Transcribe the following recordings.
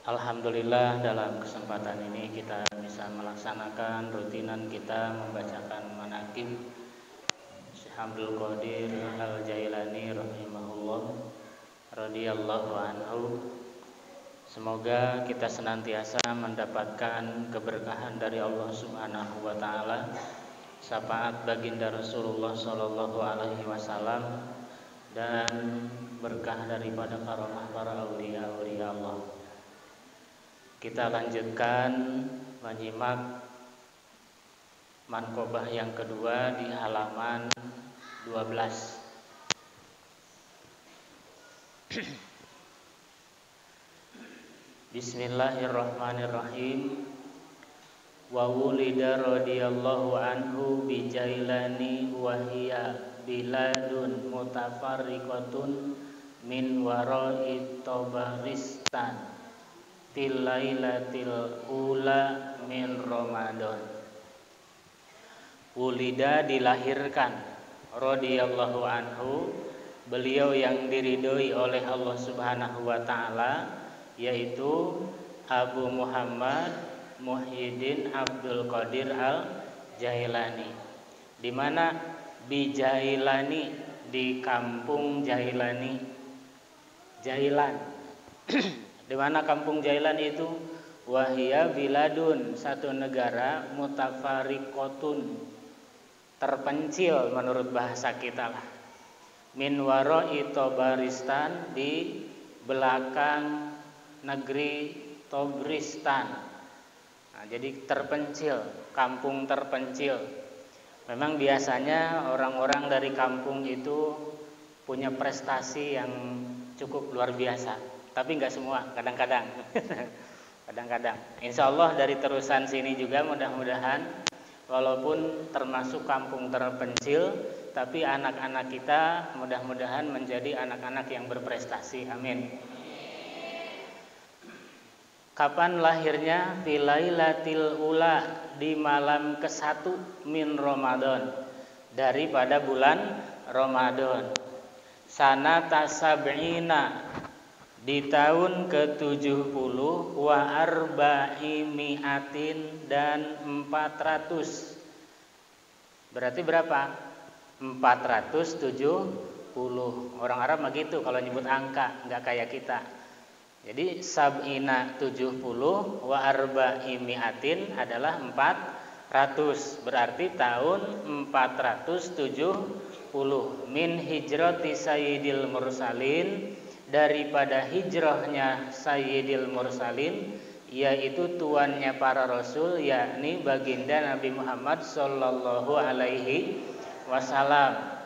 Alhamdulillah dalam kesempatan ini kita bisa melaksanakan rutinan kita membacakan manaqib Syekh Abdul Qadir Al-Jailani rahimahullah radhiyallahu anhu. Semoga kita senantiasa mendapatkan keberkahan dari Allah Subhanahu wa taala, syafaat baginda Rasulullah sallallahu alaihi wasallam, dan berkah daripada karamah para aulia Allah. Kita lanjutkan menyimak manqobah yang kedua di halaman 12. Bismillahirrahmanirrahim. Wa wulida radhiyallahu anhu bi Jailani wa hiya biladun mutafarriqatun min wara'i Tabaristan Tilailatil ula min Ramadan. Wulida dilahirkan, radhiyallahu anhu, beliau yang diridhoi oleh Allah Subhanahu wa taala, yaitu Abu Muhammad Muhyiddin Abdul Qadir Al-Jailani. Di mana bi Jailani, di kampung Jailani. Jailan. Di mana kampung Jailan itu? Wahia biladun, satu negara, mutafariqotun, terpencil menurut bahasa kita lah. Min wara'i Tabaristan, di belakang negeri Tabaristan. Nah, jadi terpencil, kampung terpencil. Memang biasanya orang-orang dari kampung itu punya prestasi yang cukup luar biasa. Tapi nggak semua, kadang-kadang. Kadang-kadang. Insya Allah dari terusan sini juga mudah-mudahan, walaupun termasuk kampung terpencil, tapi anak-anak kita mudah-mudahan menjadi anak-anak yang berprestasi. Amin. Kapan lahirnya? Filailatil ula, di malam ke-1 min Ramadan, daripada bulan Ramadan. Sanata sab'ina, di tahun ke-70, wa arba'imiatin, dan 400. Berarti berapa? 470. Orang Arab begitu kalau nyebut angka, enggak kayak kita. Jadi sab'ina 70, wa arba'imiatin adalah 400. Berarti tahun 470 min hijrati sayyidil mursalin, daripada hijrahnya Sayyidil Mursalin, yaitu tuannya para rasul, yakni baginda Nabi Muhammad sallallahu alaihi wasallam.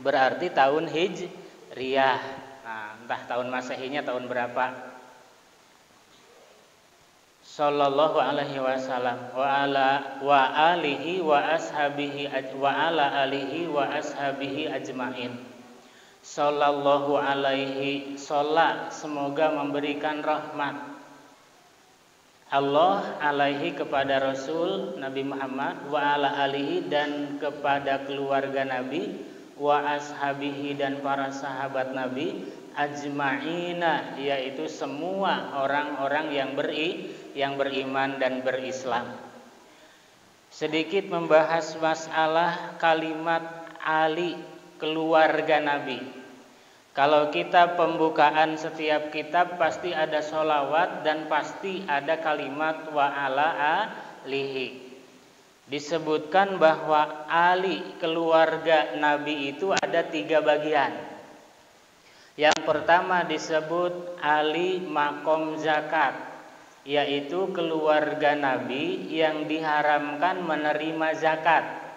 Berarti tahun Hijriyah. Nah, entah tahun Masehinya tahun berapa. Sallallahu alaihi wasallam wa ala alihi wa ashabihi ajmain. Sallallahu alaihi, sholat, semoga memberikan rahmat Allah alaihi, kepada Rasul Nabi Muhammad, wa ala alihi, dan kepada keluarga Nabi, wa ashabihi, dan para sahabat Nabi, ajma'ina, yaitu semua orang-orang yang beriman dan berislam. Sedikit membahas masalah kalimat Ali, keluarga Nabi. Kalau kita pembukaan setiap kitab pasti ada sholawat dan pasti ada kalimat wa ala alihi. Disebutkan bahwa Ali, keluarga Nabi, itu ada 3 bagian. Yang pertama disebut Ali makom zakat, yaitu keluarga Nabi yang diharamkan menerima zakat.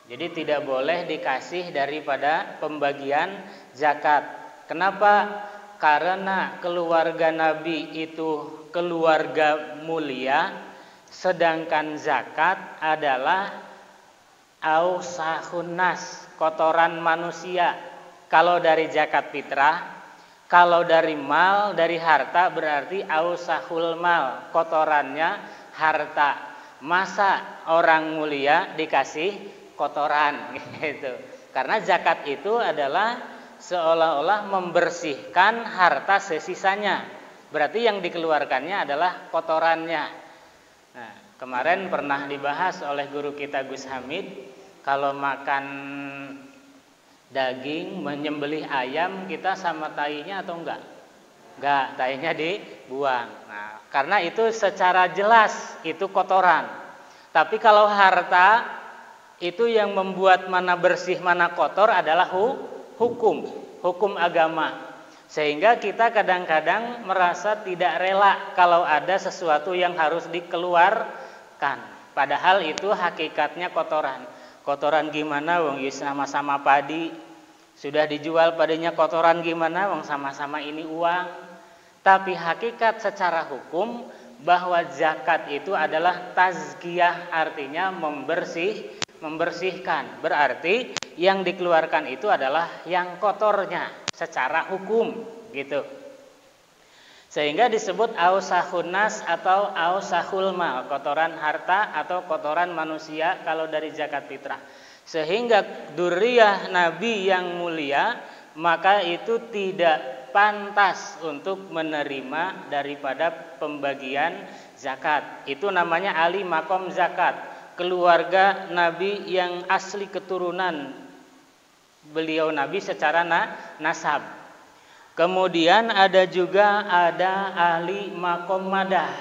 Jadi tidak boleh dikasih daripada pembagian zakat. Kenapa? Karena keluarga Nabi itu keluarga mulia, sedangkan zakat adalah ausahun nas, kotoran manusia. Kalau dari zakat fitrah, kalau dari mal, dari harta, berarti ausahul mal, kotorannya harta. Masa orang mulia dikasih kotoran gitu. Karena zakat itu adalah seolah-olah membersihkan harta sesisanya. berarti yang dikeluarkannya adalah kotorannya. Nah, kemarin pernah dibahas oleh guru kita Gus Hamid, kalau makan daging, menyembelih ayam, kita sama tainya atau enggak? Enggak, tainya dibuang. Nah, karena itu secara jelas itu kotoran. Tapi kalau harta, itu yang membuat mana bersih mana kotor adalah hukum agama. Sehingga kita kadang-kadang merasa tidak rela kalau ada sesuatu yang harus dikeluarkan. Padahal itu hakikatnya kotoran. Kotoran gimana wong sama-sama padi, sudah dijual padinya kotoran gimana wong sama-sama ini uang. Tapi hakikat secara hukum bahwa zakat itu adalah tazkiyah, artinya membersihkan. Berarti yang dikeluarkan itu adalah yang kotornya secara hukum gitu. Sehingga disebut ausahun nas atau ausahul mal, kotoran harta atau kotoran manusia kalau dari zakat fitrah. Sehingga dzurriyyah Nabi yang mulia, maka itu tidak pantas untuk menerima daripada pembagian zakat. Itu namanya ahli makom zakat, keluarga Nabi yang asli keturunan beliau Nabi secara nasab. Kemudian ada ahli makom madah,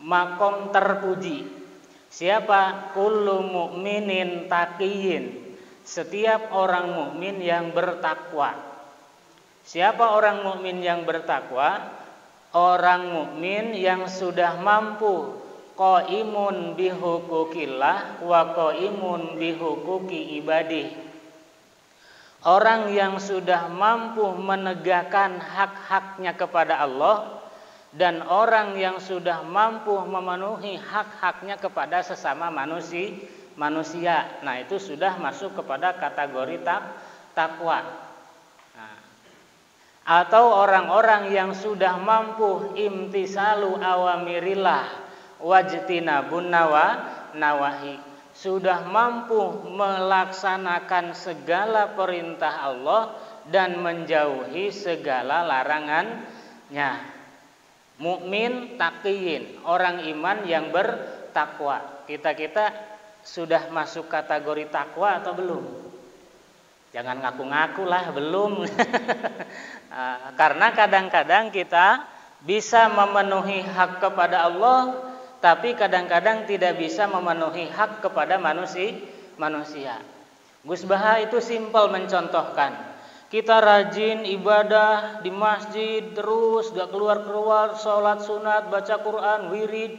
makom terpuji. Siapa? Kullu mu'minin taqiyin, setiap orang mukmin yang bertakwa. Siapa orang mukmin yang bertakwa? Orang mukmin yang sudah mampu qaimun bihuquqillah wa qaimun bihuquqi ibadih. Orang yang sudah mampu menegakkan hak-haknya kepada Allah dan orang yang sudah mampu memenuhi hak-haknya kepada sesama manusia. Nah, itu sudah masuk kepada kategori takwa. Nah, atau orang-orang yang sudah mampu imtisalu awamirillah wajtinabun nawahi, sudah mampu melaksanakan segala perintah Allah dan menjauhi segala larangannya. Mukmin taqiyin, orang iman yang bertakwa. Kita sudah masuk kategori takwa atau belum? Jangan ngaku-ngaku lah, belum. Karena kadang-kadang kita bisa memenuhi hak kepada Allah, tapi kadang-kadang tidak bisa memenuhi hak kepada manusia. Gus Baha itu simpel mencontohkan. Kita rajin ibadah di masjid terus, gak keluar-keluar, sholat sunat, baca Quran, wirid.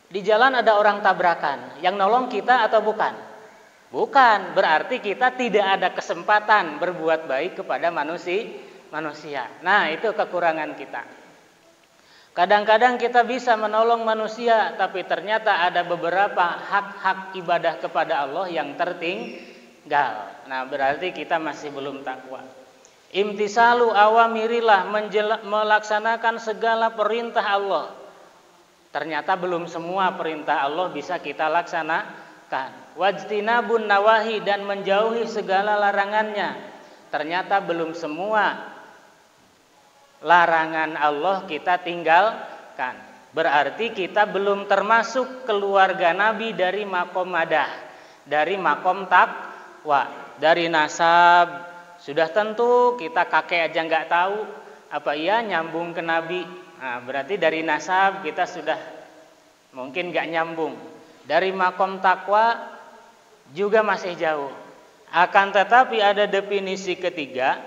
Di jalan ada orang tabrakan, yang nolong kita atau bukan? Bukan, berarti kita tidak ada kesempatan berbuat baik kepada manusia. Nah, itu kekurangan kita. Kadang-kadang kita bisa menolong manusia, tapi ternyata ada beberapa hak-hak ibadah kepada Allah yang tertinggal. Nah, berarti kita masih belum takwa. Imtisalu awamirillah, melaksanakan segala perintah Allah. Ternyata belum semua perintah Allah bisa kita laksanakan. Wajtinabun nawahi, dan menjauhi segala larangannya. Ternyata belum semua larangan Allah kita tinggalkan. Berarti kita belum termasuk keluarga Nabi dari makom madah, dari makom takwa, dari nasab. Sudah tentu kita kakek aja nggak tahu apa iya nyambung ke Nabi. Nah, berarti dari nasab kita sudah mungkin nggak nyambung. Dari makom takwa juga masih jauh. Akan tetapi ada definisi ketiga,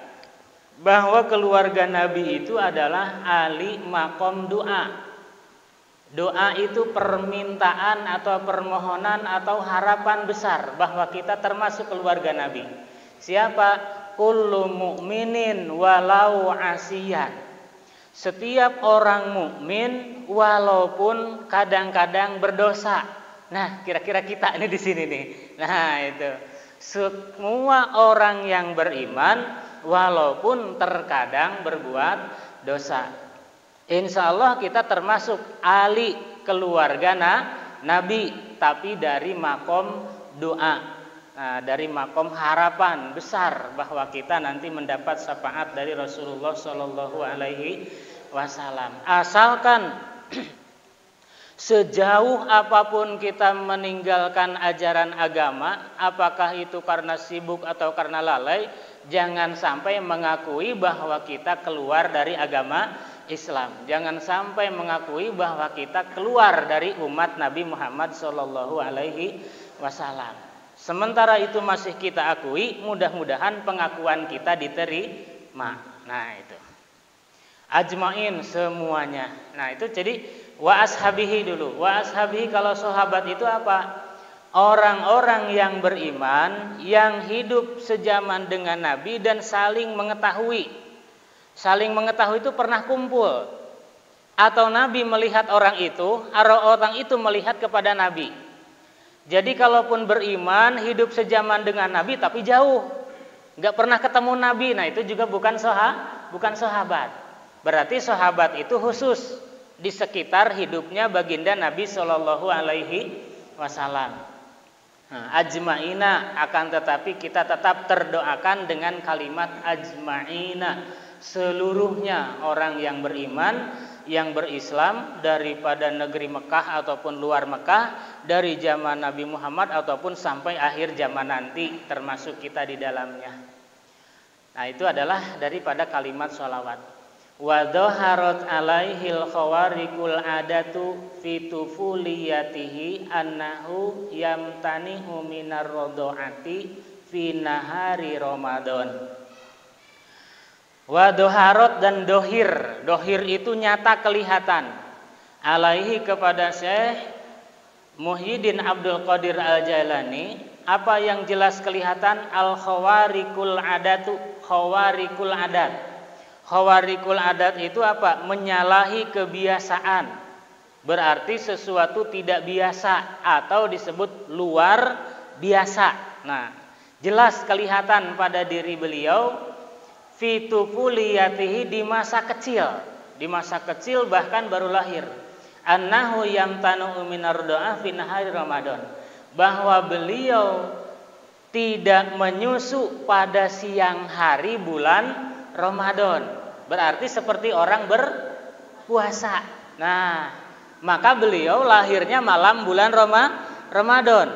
bahwa keluarga Nabi itu adalah ahli makom doa. Doa itu permintaan atau permohonan atau harapan besar bahwa kita termasuk keluarga Nabi. Siapa? Kullu mu'minin walau asiyan. Setiap orang mukmin walaupun kadang-kadang berdosa. Nah, kira-kira kita ini di sini nih. Nah, itu. Semua orang yang beriman walaupun terkadang berbuat dosa. Insya Allah kita termasuk ahli keluarga Nabi, tapi dari makom doa. Nah, dari makom harapan besar bahwa kita nanti mendapat syafaat dari Rasulullah Shallallahu Alaihi wasallam. Asalkan sejauh apapun kita meninggalkan ajaran agama, apakah itu karena sibuk atau karena lalai, jangan sampai mengakui bahwa kita keluar dari agama Islam. Jangan sampai mengakui bahwa kita keluar dari umat Nabi Muhammad Shallallahu Alaihi Wasallam. Sementara itu masih kita akui, mudah-mudahan pengakuan kita diterima. Nah itu. Ajmain semuanya. Nah itu jadi wa ashabihi dulu. Wa ashabihi kalau sahabat itu apa? Orang-orang yang beriman, yang hidup sejaman dengan Nabi dan saling mengetahui. Saling mengetahui itu pernah kumpul. Atau Nabi melihat orang itu, atau orang itu melihat kepada Nabi. Jadi kalaupun beriman, hidup sejaman dengan Nabi tapi jauh. Nggak pernah ketemu Nabi, nah itu juga bukan sahabat. Berarti sahabat itu khusus di sekitar hidupnya baginda Nabi Shallallahu Alaihi Wasallam. Ajma'ina, akan tetapi kita tetap terdoakan dengan kalimat ajma'ina, seluruhnya orang yang beriman, yang berislam daripada negeri Mekah ataupun luar Mekah, dari zaman Nabi Muhammad ataupun sampai akhir zaman nanti, termasuk kita di dalamnya. Nah itu adalah daripada kalimat sholawat. Wa dhaharat alaihil khawarikul adatu fi tufuliyatihi annahu yamtanihu minar rodoati fi nahari Ramadan. Wa dhaharat dan dohir. Dohir itu nyata kelihatan. Alaihi kepada Syekh Muhyiddin Abdul Qadir Al-Jailani, apa yang jelas kelihatan? Al khawarikul adatu, khawarikul adat. Khawarikul adat itu apa? Menyalahi kebiasaan. Berarti sesuatu tidak biasa atau disebut luar biasa. Nah, jelas kelihatan pada diri beliau fi tufuliyatihi, di masa kecil. Di masa kecil bahkan baru lahir. Annahu yamtanu minar doa fi nahari Ramadan. Bahwa beliau tidak menyusu pada siang hari bulan Ramadan. Berarti seperti orang berpuasa. Nah, maka beliau lahirnya malam bulan Ramadan.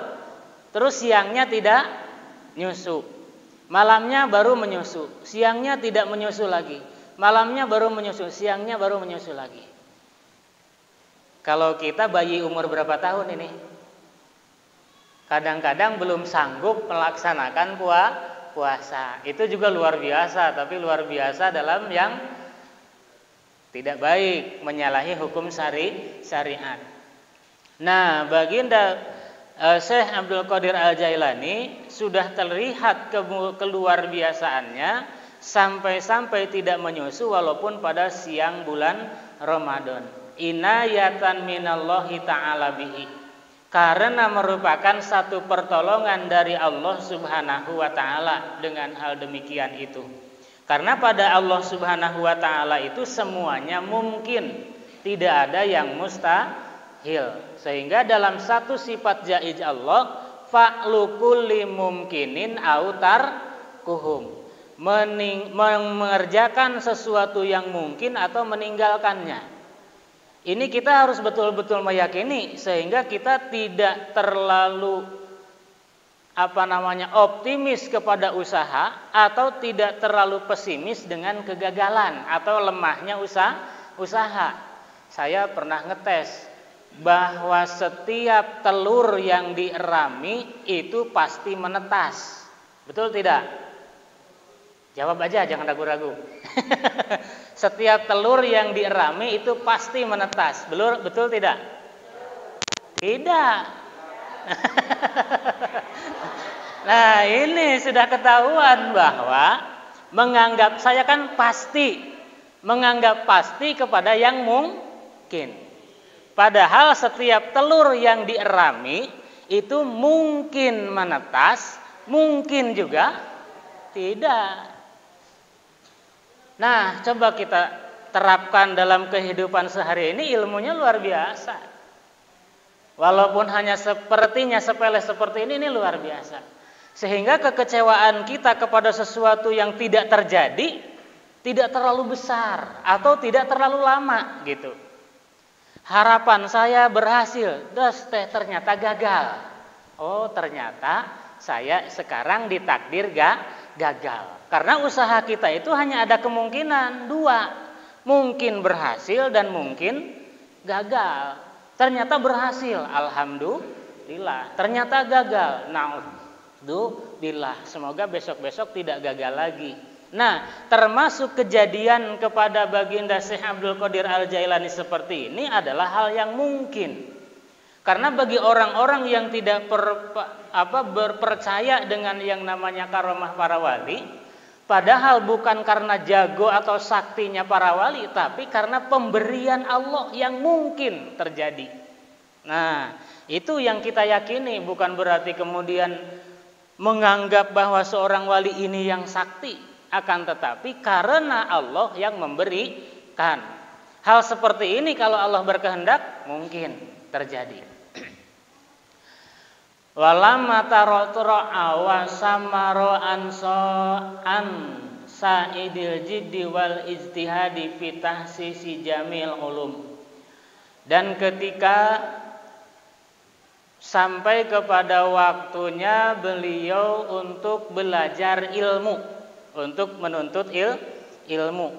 Terus siangnya tidak nyusu. Malamnya baru menyusu. Siangnya tidak menyusu lagi. Malamnya baru menyusu, siangnya baru menyusu lagi. Kalau kita bayi umur berapa tahun ini? Kadang-kadang belum sanggup melaksanakan puasa. Itu juga luar biasa, tapi luar biasa dalam yang tidak baik, menyalahi hukum syariat. Nah, baginda Syekh Abdul Qadir Al-Jailani sudah terlihat keluar biasaannya sampai-sampai tidak menyusu walaupun pada siang bulan Ramadan. Inayatan minallahi ta'ala bihi. Karena merupakan satu pertolongan dari Allah Subhanahu wa Ta'ala dengan hal demikian itu. Karena pada Allah Subhanahu wa Ta'ala itu semuanya mungkin, tidak ada yang mustahil. Sehingga dalam satu sifat jaiz Allah, fa'lu kulli mumkinin autar kuhum, mengerjakan sesuatu yang mungkin atau meninggalkannya. Ini kita harus betul-betul meyakini sehingga kita tidak terlalu optimis kepada usaha atau tidak terlalu pesimis dengan kegagalan atau lemahnya usaha. Saya pernah ngetes bahwa setiap telur yang dierami itu pasti menetas. Betul tidak? Jawab aja, jangan ragu-ragu. Setiap telur yang dierami itu pasti menetas. Betul tidak? Tidak. Nah, ini sudah ketahuan bahwa menganggap pasti kepada yang mungkin. Padahal setiap telur yang dierami itu mungkin menetas, mungkin juga tidak. Nah, coba kita terapkan dalam kehidupan sehari ini, ilmunya luar biasa. Walaupun hanya sepertinya sepele seperti ini luar biasa. Sehingga kekecewaan kita kepada sesuatu yang tidak terjadi tidak terlalu besar atau tidak terlalu lama gitu. Harapan saya berhasil, ternyata gagal. Oh, ternyata saya sekarang ditakdir gagal. Karena usaha kita itu hanya ada kemungkinan dua, mungkin berhasil dan mungkin gagal. Ternyata berhasil, alhamdulillah. Ternyata gagal, naudzubillah. Semoga besok-besok tidak gagal lagi. Nah, termasuk kejadian kepada baginda Syekh Abdul Qadir Al-Jailani seperti ini adalah hal yang mungkin. Karena bagi orang-orang yang tidak berpercaya dengan yang namanya karomah para wali, padahal bukan karena jago atau saktinya para wali, tapi karena pemberian Allah yang mungkin terjadi. Nah, itu yang kita yakini, bukan berarti kemudian menganggap bahwa seorang wali ini yang sakti. Akan tetapi karena Allah yang memberikan. Hal seperti ini kalau Allah berkehendak mungkin terjadi. Walamma taratra wa samaro an sa'idil jiddi wal ijtihadi fi tahsisi jamil ulum. Dan ketika sampai kepada waktunya beliau untuk belajar ilmu, untuk menuntut ilmu,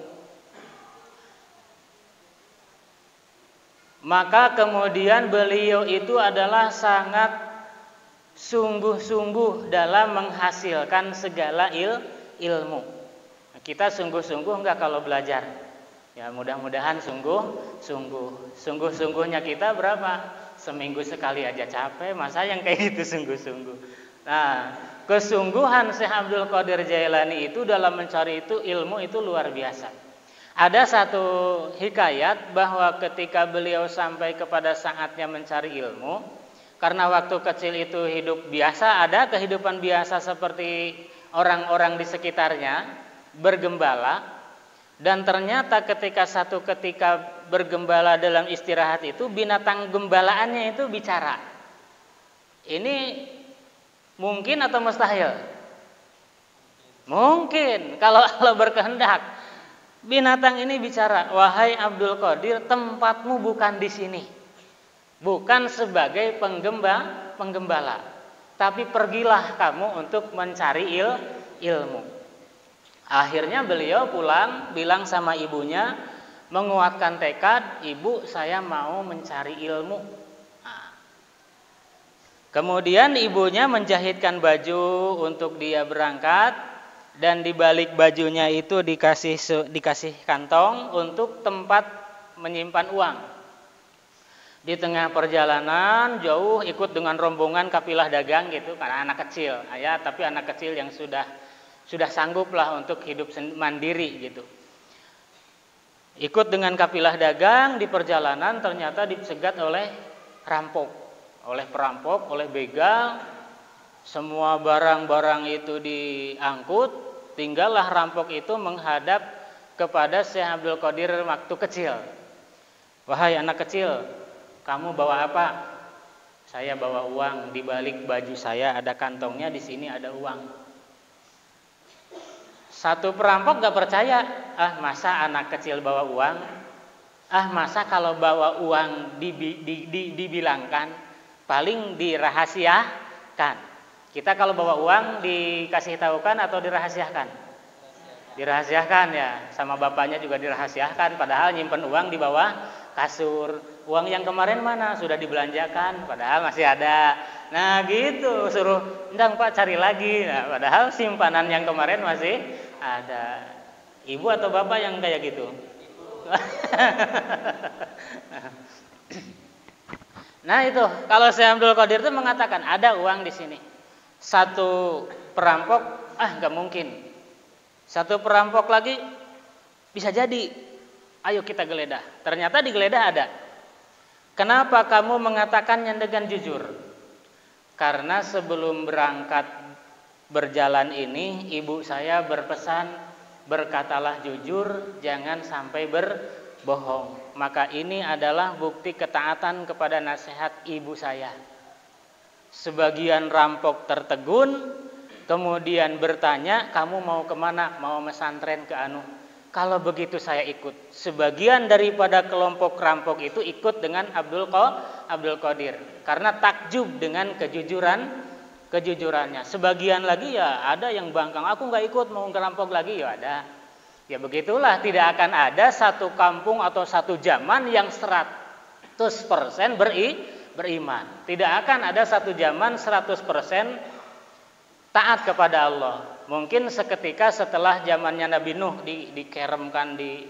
maka kemudian beliau itu adalah sangat sungguh-sungguh dalam menghasilkan segala ilmu. Kita sungguh-sungguh enggak kalau belajar? Ya mudah-mudahan sungguh-sungguhnya kita berapa? Seminggu sekali aja capek, masa yang kayak gitu sungguh-sungguh. Nah, kesungguhan Syekh Abdul Qadir Jailani itu dalam mencari itu ilmu itu luar biasa. Ada satu hikayat bahwa ketika beliau sampai kepada saatnya mencari ilmu, karena waktu kecil itu hidup biasa, ada kehidupan biasa seperti orang-orang di sekitarnya, bergembala, dan ternyata ketika bergembala dalam istirahat itu, binatang gembalaannya itu bicara. Ini mungkin atau mustahil? Mungkin kalau Allah berkehendak. Binatang ini bicara, wahai Abdul Qadir, tempatmu bukan di sini. Bukan sebagai penggembala, tapi pergilah kamu untuk mencari ilmu. Akhirnya beliau pulang, bilang sama ibunya, menguatkan tekad, ibu saya mau mencari ilmu. Kemudian ibunya menjahitkan baju untuk dia berangkat, dan di balik bajunya itu dikasih kantong untuk tempat menyimpan uang. Di tengah perjalanan jauh ikut dengan rombongan kafilah dagang gitu, karena anak kecil, tapi anak kecil yang sudah sanggup lah untuk hidup mandiri gitu. Ikut dengan kafilah dagang, di perjalanan ternyata dicegat oleh perampok, oleh begal. Semua barang-barang itu diangkut, tinggallah rampok itu menghadap kepada Syekh Abdul Qadir waktu kecil. Wahai anak kecil, kamu bawa apa? Saya bawa uang, di balik baju saya ada kantongnya, di sini ada uang. Satu perampok gak percaya, masa anak kecil bawa uang? Masa kalau bawa uang dibilangkan, paling dirahasiakan. Kita kalau bawa uang dikasih tahukan atau dirahasiakan? Dirahasiakan ya, sama bapaknya juga dirahasiakan, padahal nyimpen uang di bawah kasur. Uang yang kemarin mana? Sudah dibelanjakan, padahal masih ada. Nah gitu, suruh, ndang Pak cari lagi. Nah, padahal simpanan yang kemarin masih ada. Ibu atau bapak yang kayak gitu? Nah itu, kalau Syekh Abdul Qadir itu mengatakan ada uang di sini. Satu perampok, nggak mungkin. Satu perampok lagi, bisa jadi. Ayo kita geledah. Ternyata digeledah ada. Kenapa kamu mengatakannya dengan jujur? Karena sebelum berangkat berjalan ini, ibu saya berpesan, berkatalah jujur, jangan sampai berbohong. Maka ini adalah bukti ketaatan kepada nasihat ibu saya. Sebagian rampok tertegun, kemudian bertanya, kamu mau kemana? Mau pesantren ke Kalau begitu saya ikut. Sebagian daripada kelompok rampok itu ikut dengan Abdul Qadir karena takjub dengan kejujurannya. Sebagian lagi ya ada yang bangkang, aku nggak ikut, mau ngerampok lagi, ya ada. Ya begitulah, tidak akan ada satu kampung atau satu zaman yang 100% beriman. Tidak akan ada satu zaman 100% taat kepada Allah. Mungkin seketika setelah zamannya Nabi Nuh dikeremkan di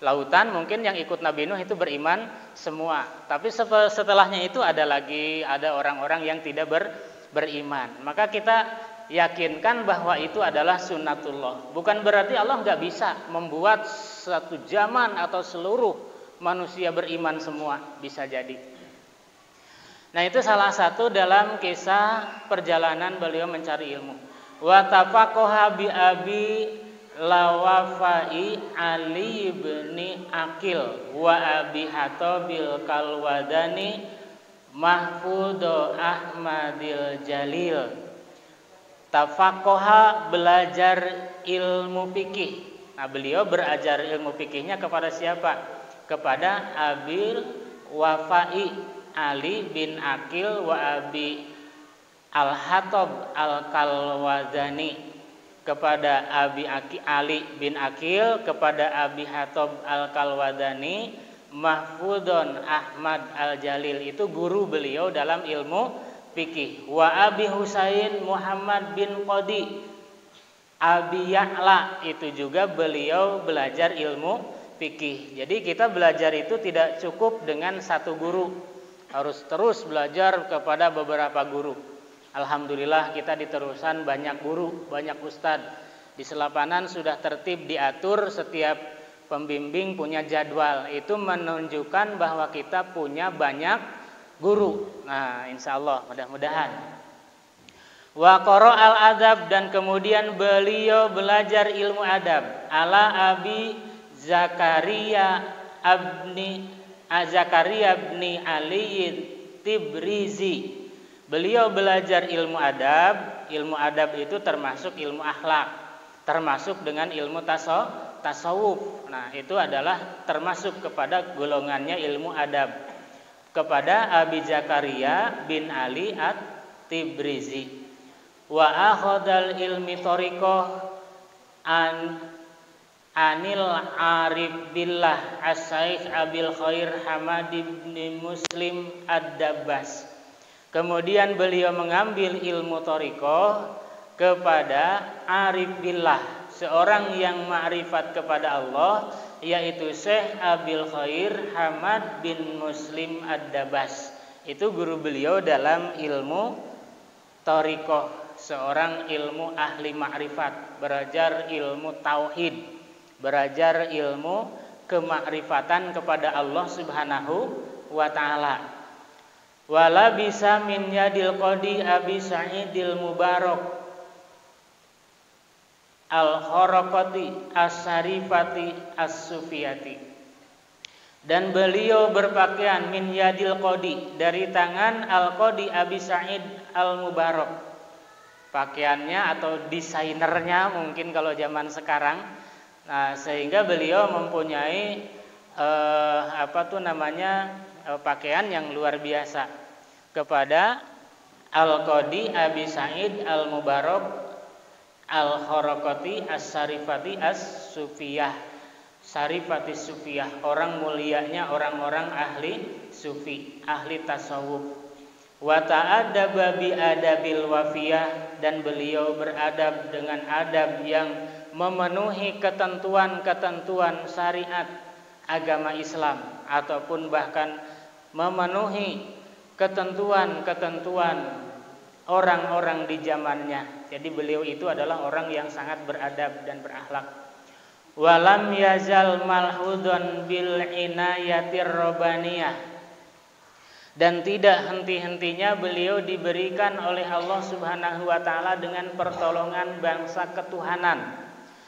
lautan, mungkin yang ikut Nabi Nuh itu beriman semua. Tapi setelahnya itu ada orang-orang yang tidak beriman. Maka kita yakinkan bahwa itu adalah sunnatullah. Bukan berarti Allah nggak bisa membuat satu zaman atau seluruh manusia beriman semua, bisa jadi. Nah, itu salah satu dalam kisah perjalanan beliau mencari ilmu. Wa tafaqaha bi abi lawafai Ali bin Aqil wa abi Hatabil Kalwadani Mahfudo Ahmadil Jalil. Tafaqaha, belajar ilmu fikih. Nah, beliau belajar ilmu fikihnya kepada siapa? Kepada Abil Wafai Ali bin Aqil wa abi Al-Hatab Al-Kalwazani, kepada Ali bin Aqil, kepada Abi Hatab Al-Kalwazani, Mahfudon Ahmad Al-Jalil, itu guru beliau dalam ilmu fikih. Wa Abi Husain Muhammad bin Qadi Abi Ya'la, itu juga beliau belajar ilmu fikih. Jadi kita belajar itu tidak cukup dengan satu guru, harus terus belajar kepada beberapa guru. Alhamdulillah kita di terusan banyak guru, banyak ustadz. Di Selapanan sudah tertib diatur, setiap pembimbing punya jadwal. Itu menunjukkan bahwa kita punya banyak guru. Nah, insya Allah mudah-mudahan. Wa qara al-adab, dan kemudian beliau belajar ilmu adab ala Abi Zakaria bin Ali Tibrizi. Beliau belajar ilmu adab. Ilmu adab itu termasuk ilmu akhlak, termasuk dengan ilmu tasawuf. Nah, itu adalah termasuk kepada golongannya ilmu adab, kepada Abi Zakaria bin Ali At-Tibrizi. Wa akhadal ilmi thariqah anil arif billah as-Saikh Abil Khair Hamad bin Muslim Ad-Dabbas. Kemudian beliau mengambil ilmu thariqah kepada arif billah, seorang yang ma'rifat kepada Allah, yaitu Syekh Abil Khair Hamad bin Muslim Ad-Dabbas. Itu guru beliau dalam ilmu thariqah, seorang ilmu ahli ma'rifat, belajar ilmu tauhid, belajar ilmu kemakrifatan kepada Allah Subhanahu wa taala. Wala bisa min yadil qadi Abi Sa'idil Mubarak Al-Kharaqati As-Sarifati As-Sufiyati. Dan beliau berpakaian min yadil qadi, dari tangan Al-Qadi Abi Sa'id Al-Mubarak. Pakaiannya atau desainernya mungkin kalau zaman sekarang. Nah, sehingga beliau mempunyai pakaian yang luar biasa kepada Al-Qadi Abi Sa'id Al-Mubarak Al-Kharaqati As-Sarifati As-Sufiyah. Sarifati Sufiyah, orang mulianya orang-orang ahli sufi, ahli tasawuf. Wa ta'addaba bi adabil wafiyah, dan beliau beradab dengan adab yang memenuhi ketentuan-ketentuan syariat agama Islam, ataupun bahkan memenuhi ketentuan-ketentuan orang-orang di zamannya. Jadi beliau itu adalah orang yang sangat beradab dan berakhlak. Walam yazal malhudun bil inayatir robbaniyah, dan tidak henti-hentinya beliau diberikan oleh Allah Subhanahu wa taala dengan pertolongan bangsa ketuhanan.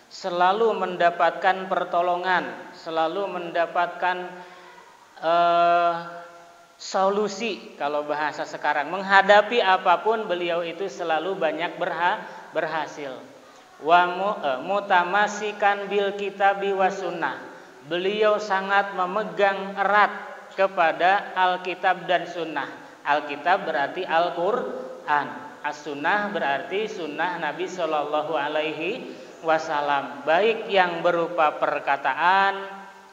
Selalu mendapatkan pertolongan, selalu mendapatkan solusi. Kalau bahasa sekarang, menghadapi apapun beliau itu selalu banyak berhasil. mutamasikan bil kitabi was sunnah. Beliau sangat memegang erat kepada Alkitab dan Sunnah. Alkitab berarti Al-Quran, As-Sunnah berarti Sunnah Nabi Shallallahu Alaihi Wasallam. Baik yang berupa perkataan,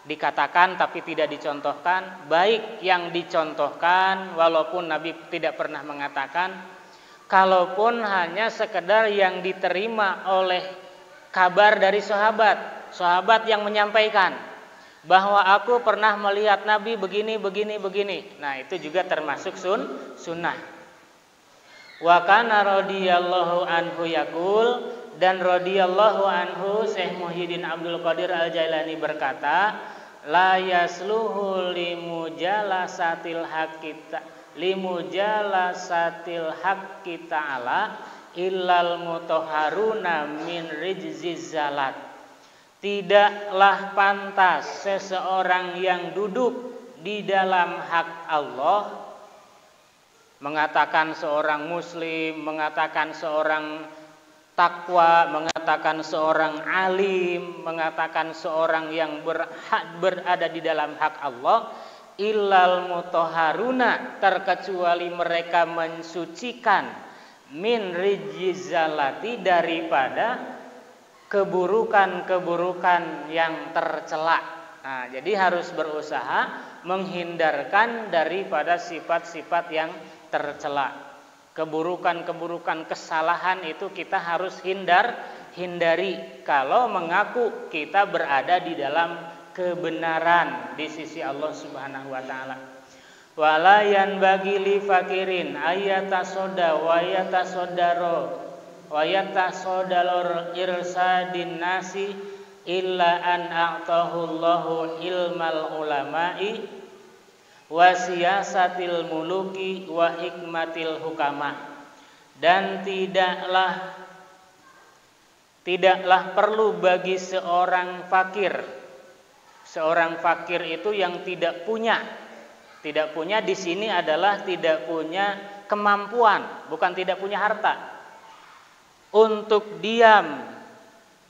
dikatakan tapi tidak dicontohkan, baik yang dicontohkan walaupun Nabi tidak pernah mengatakan, kalaupun hanya sekedar yang diterima oleh kabar dari sahabat yang menyampaikan bahwa aku pernah melihat Nabi begini. Nah, itu juga termasuk sunnah. Wa kana radhiyallahu anhu yaqul, dan radhiyallahu anhu Syekh Muhyiddin Abdul Qadir Al-Jailani berkata, la yasluhu limujalasatil haqqi ta'ala illal mutahharuna min rijziz zalat. Tidaklah pantas seseorang yang duduk di dalam hak Allah, mengatakan seorang muslim, mengatakan seorang takwa, mengatakan seorang alim, mengatakan seorang yang berada di dalam hak Allah, illal mutahharuna, terkecuali mereka mensucikan, min rijzalati, daripada keburukan-keburukan yang tercela. Nah, jadi harus berusaha menghindarkan daripada sifat-sifat yang tercela. Keburukan-keburukan kesalahan itu kita harus hindari kalau mengaku kita berada di dalam kebenaran di sisi Allah Subhanahu wa taala. Wala yanbaghi li fakirin ayatasoda wa yatasodalur irsadin nasi illa an a'tahullahu ilmal ulama'i wa siyasatil muluki wa hikmatil hukama. Dan tidaklah perlu bagi seorang fakir itu yang tidak punya di sini adalah tidak punya kemampuan, bukan tidak punya harta, untuk diam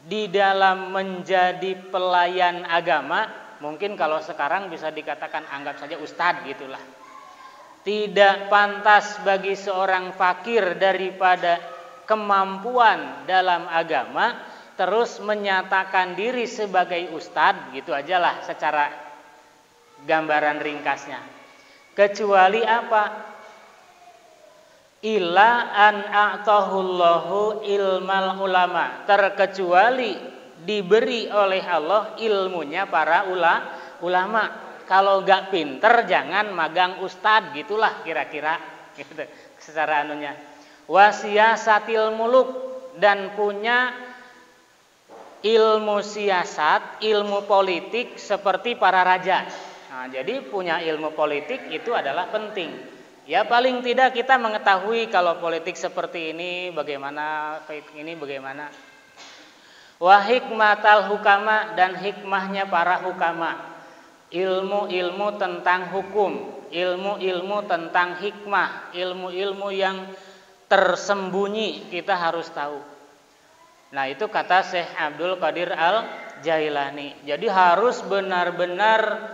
di dalam menjadi pelayan agama. Mungkin kalau sekarang bisa dikatakan anggap saja ustadz gitulah. Tidak pantas bagi seorang fakir daripada kemampuan dalam agama terus menyatakan diri sebagai ustadz, gitu ajalah secara gambaran ringkasnya. Kecuali apa? Illa an a'tahullahu ilmal ulama, terkecuali diberi oleh Allah ilmunya para ulama. Kalau gak pinter jangan magang ustad, gitulah kira-kira gitu, secara anunya. Wasiyasatil muluk, dan punya ilmu siasat, ilmu politik seperti para raja. Nah, jadi punya ilmu politik itu adalah penting. Ya paling tidak kita mengetahui kalau politik seperti ini bagaimana, ini bagaimana. Wa hikmatal hukama, dan hikmahnya para hukama. Ilmu-ilmu tentang hukum, ilmu-ilmu tentang hikmah, ilmu-ilmu yang tersembunyi kita harus tahu. Nah, itu kata Syekh Abdul Qadir Al-Jailani. Jadi harus benar-benar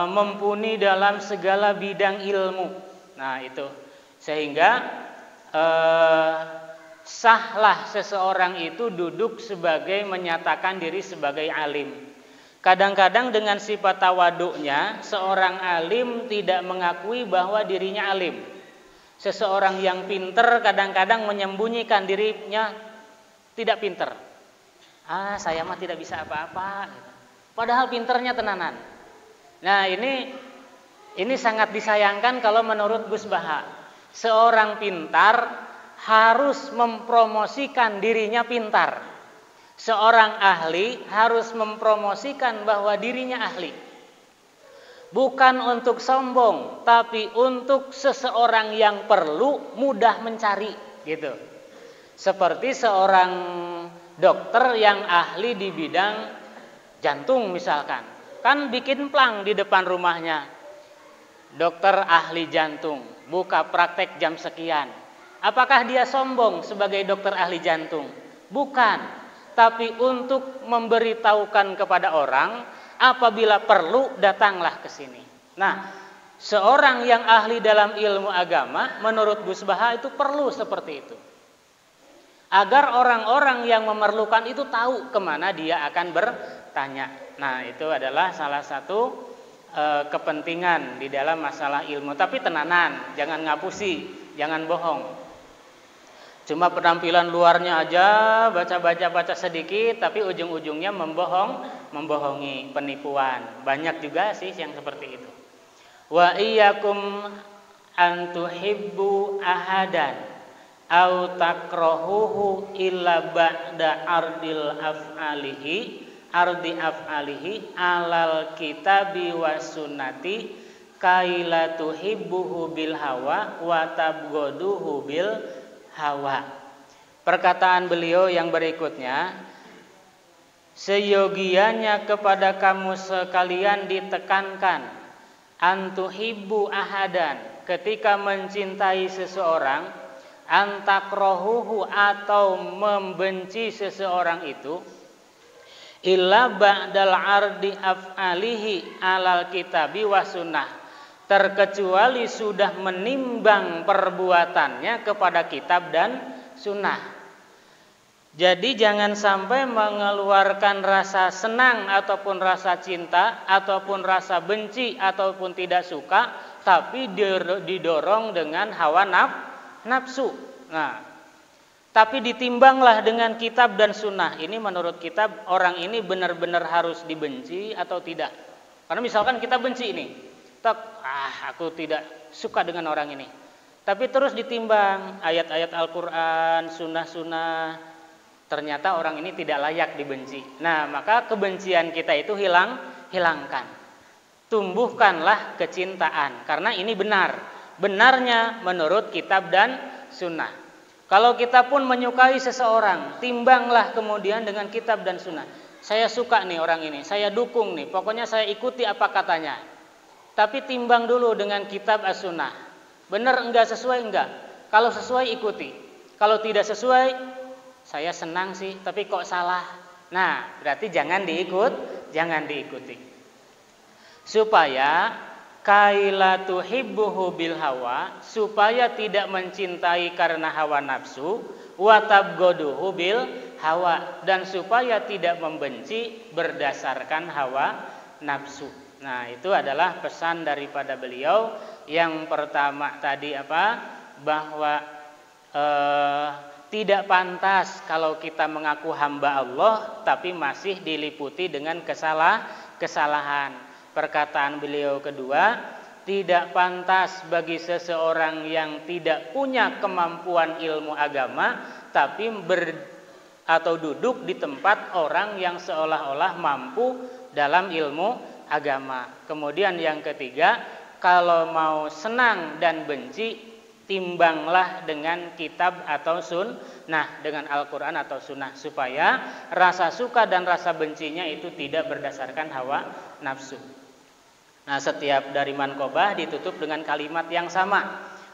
mumpuni dalam segala bidang ilmu. Nah, itu sehingga sahlah seseorang itu duduk sebagai menyatakan diri sebagai alim. Kadang-kadang dengan sifat tawaduknya seorang alim tidak mengakui bahwa dirinya alim. Seseorang yang pinter kadang-kadang menyembunyikan dirinya tidak pinter. Saya mah tidak bisa apa-apa. Padahal pinternya tenanan. Nah, ini sangat disayangkan kalau menurut Gus Baha. Seorang pintar harus mempromosikan dirinya pintar. Seorang ahli harus mempromosikan bahwa dirinya ahli. Bukan untuk sombong, tapi untuk seseorang yang perlu mudah mencari, gitu. Seperti seorang dokter yang ahli di bidang jantung misalkan, kan bikin plang di depan rumahnya. Dokter ahli jantung, buka praktek jam sekian. Apakah dia sombong sebagai dokter ahli jantung? Bukan. tapi untuk memberitahukan kepada orang, apabila perlu datanglah ke sini. Nah, seorang yang ahli dalam ilmu agama menurut Gus Baha itu perlu seperti itu. Agar orang-orang yang memerlukan itu tahu kemana dia akan bertanya. Nah, itu adalah salah satu kepentingan di dalam masalah ilmu. Tapi tenanan, jangan ngapusi, jangan bohong. Cuma penampilan luarnya aja baca sedikit, tapi ujung-ujungnya membohongi, penipuan. Banyak juga sih yang seperti itu. Wa iyyakum an tuhibbu ahadan au takrahuhu illa ba'da ardi af'alihi alal kitabi was sunnati kaila tuhibbuhu bil hawa wa tabghaduhu bil hawa. Perkataan beliau yang berikutnya, seyogianya kepada kamu sekalian ditekankan antuhibbu ahadan, ketika mencintai seseorang, antakrohuhu atau membenci seseorang itu, illa ba'dal ardi af'alihi alal kitabi was sunnah, terkecuali sudah menimbang perbuatannya kepada kitab dan sunnah. Jadi jangan sampai mengeluarkan rasa senang ataupun rasa cinta ataupun rasa benci ataupun tidak suka, tapi didorong dengan hawa nafsu. Nah, tapi ditimbanglah dengan kitab dan sunnah. Ini menurut kitab orang ini benar-benar harus dibenci atau tidak. Karena misalkan kita benci ini, aku tidak suka dengan orang ini. Tapi terus ditimbang ayat-ayat Al-Quran, sunnah-sunnah, ternyata orang ini tidak layak dibenci. Nah, maka kebencian kita itu hilangkan. Tumbuhkanlah kecintaan, karena ini benarnya menurut kitab dan sunnah. Kalau kita pun menyukai seseorang, timbanglah kemudian dengan kitab dan sunnah. Saya suka nih orang ini, saya dukung nih, pokoknya saya ikuti apa katanya. Tapi timbang dulu dengan kitab as-sunnah. Benar enggak, sesuai enggak? Kalau sesuai ikuti. Kalau tidak sesuai, saya senang sih, tapi kok salah. Nah, berarti jangan diikuti. Supaya kaila tuhibbuhu bil hawa, supaya tidak mencintai karena hawa nafsu, wa tabghaduhu bil hawa, dan supaya tidak membenci berdasarkan hawa nafsu. Nah, itu adalah pesan daripada beliau. Yang pertama tadi apa? Bahwa tidak pantas kalau kita mengaku hamba Allah tapi masih diliputi dengan kesalahan. Perkataan beliau kedua, tidak pantas bagi seseorang yang tidak punya kemampuan ilmu agama tapi duduk di tempat orang yang seolah-olah mampu dalam ilmu agama. Kemudian yang ketiga, kalau mau senang dan benci, timbanglah dengan kitab atau sunnah, dengan Al-Quran atau sunnah, supaya rasa suka dan rasa bencinya itu tidak berdasarkan hawa nafsu. Nah, setiap dari manqobah ditutup dengan kalimat yang sama.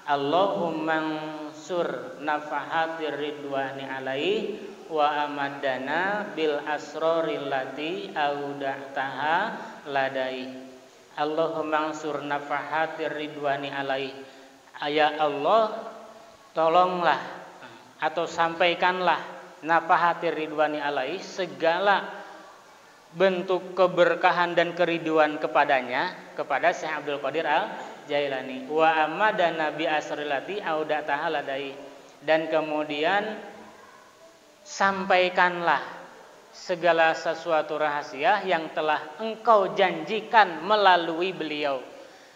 Allahumma ansur nafahatir ridwani alaihi wa amadana bil asroril lati auda'taha ladai. Allahumma ansur nafahatir ridwani alaihi. Ya Allah, tolonglah atau sampaikanlah nafahatir ridwani alaihi, segala bentuk keberkahan dan keriduan kepadanya, kepada Syekh Abdul Qadir Al-Jailani. Wa amadana bi asrilati auda'taha ladai, dan kemudian sampaikanlah segala sesuatu rahasia yang telah engkau janjikan melalui beliau.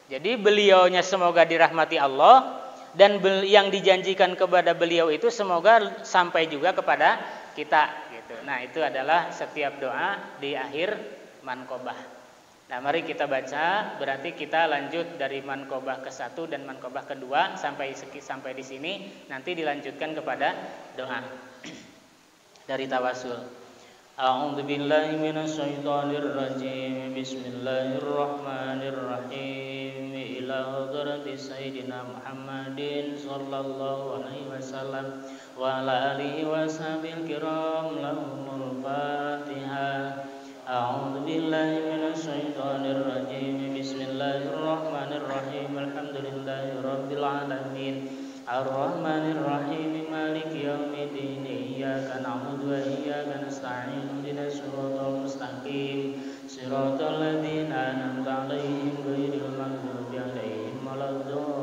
Jadi beliaunya semoga dirahmati Allah, dan yang dijanjikan kepada beliau itu semoga sampai juga kepada kita. Nah, itu adalah setiap doa di akhir manqobah. Nah, mari kita baca. Berarti kita lanjut dari manqobah ke-1 dan manqobah ke-2 sampai di sini. Nanti dilanjutkan kepada doa dari tawasul. A'udzu billahi minasyaitonir rajim. Bismillahirrahmanirrahim. Ila hadrati Sayyidina Muhammadin sallallahu alaihi wasallam wa ala alihi washabil kiram lahumul Fatihah. A'udzu billahi minasy syaithanir rajim. Bismillahirrahmanirrahim. Alhamdulillahi rabbil alamin. Ar-Rahmanir Rahim. Maliki yaumiddin. Iyyaka na'budu wa iyyaka nasta'in. Ihdinas siratal mustaqim. Siratal ladzina an'amta 'alaihim ghairil maghdubi 'alaihim waladdallin.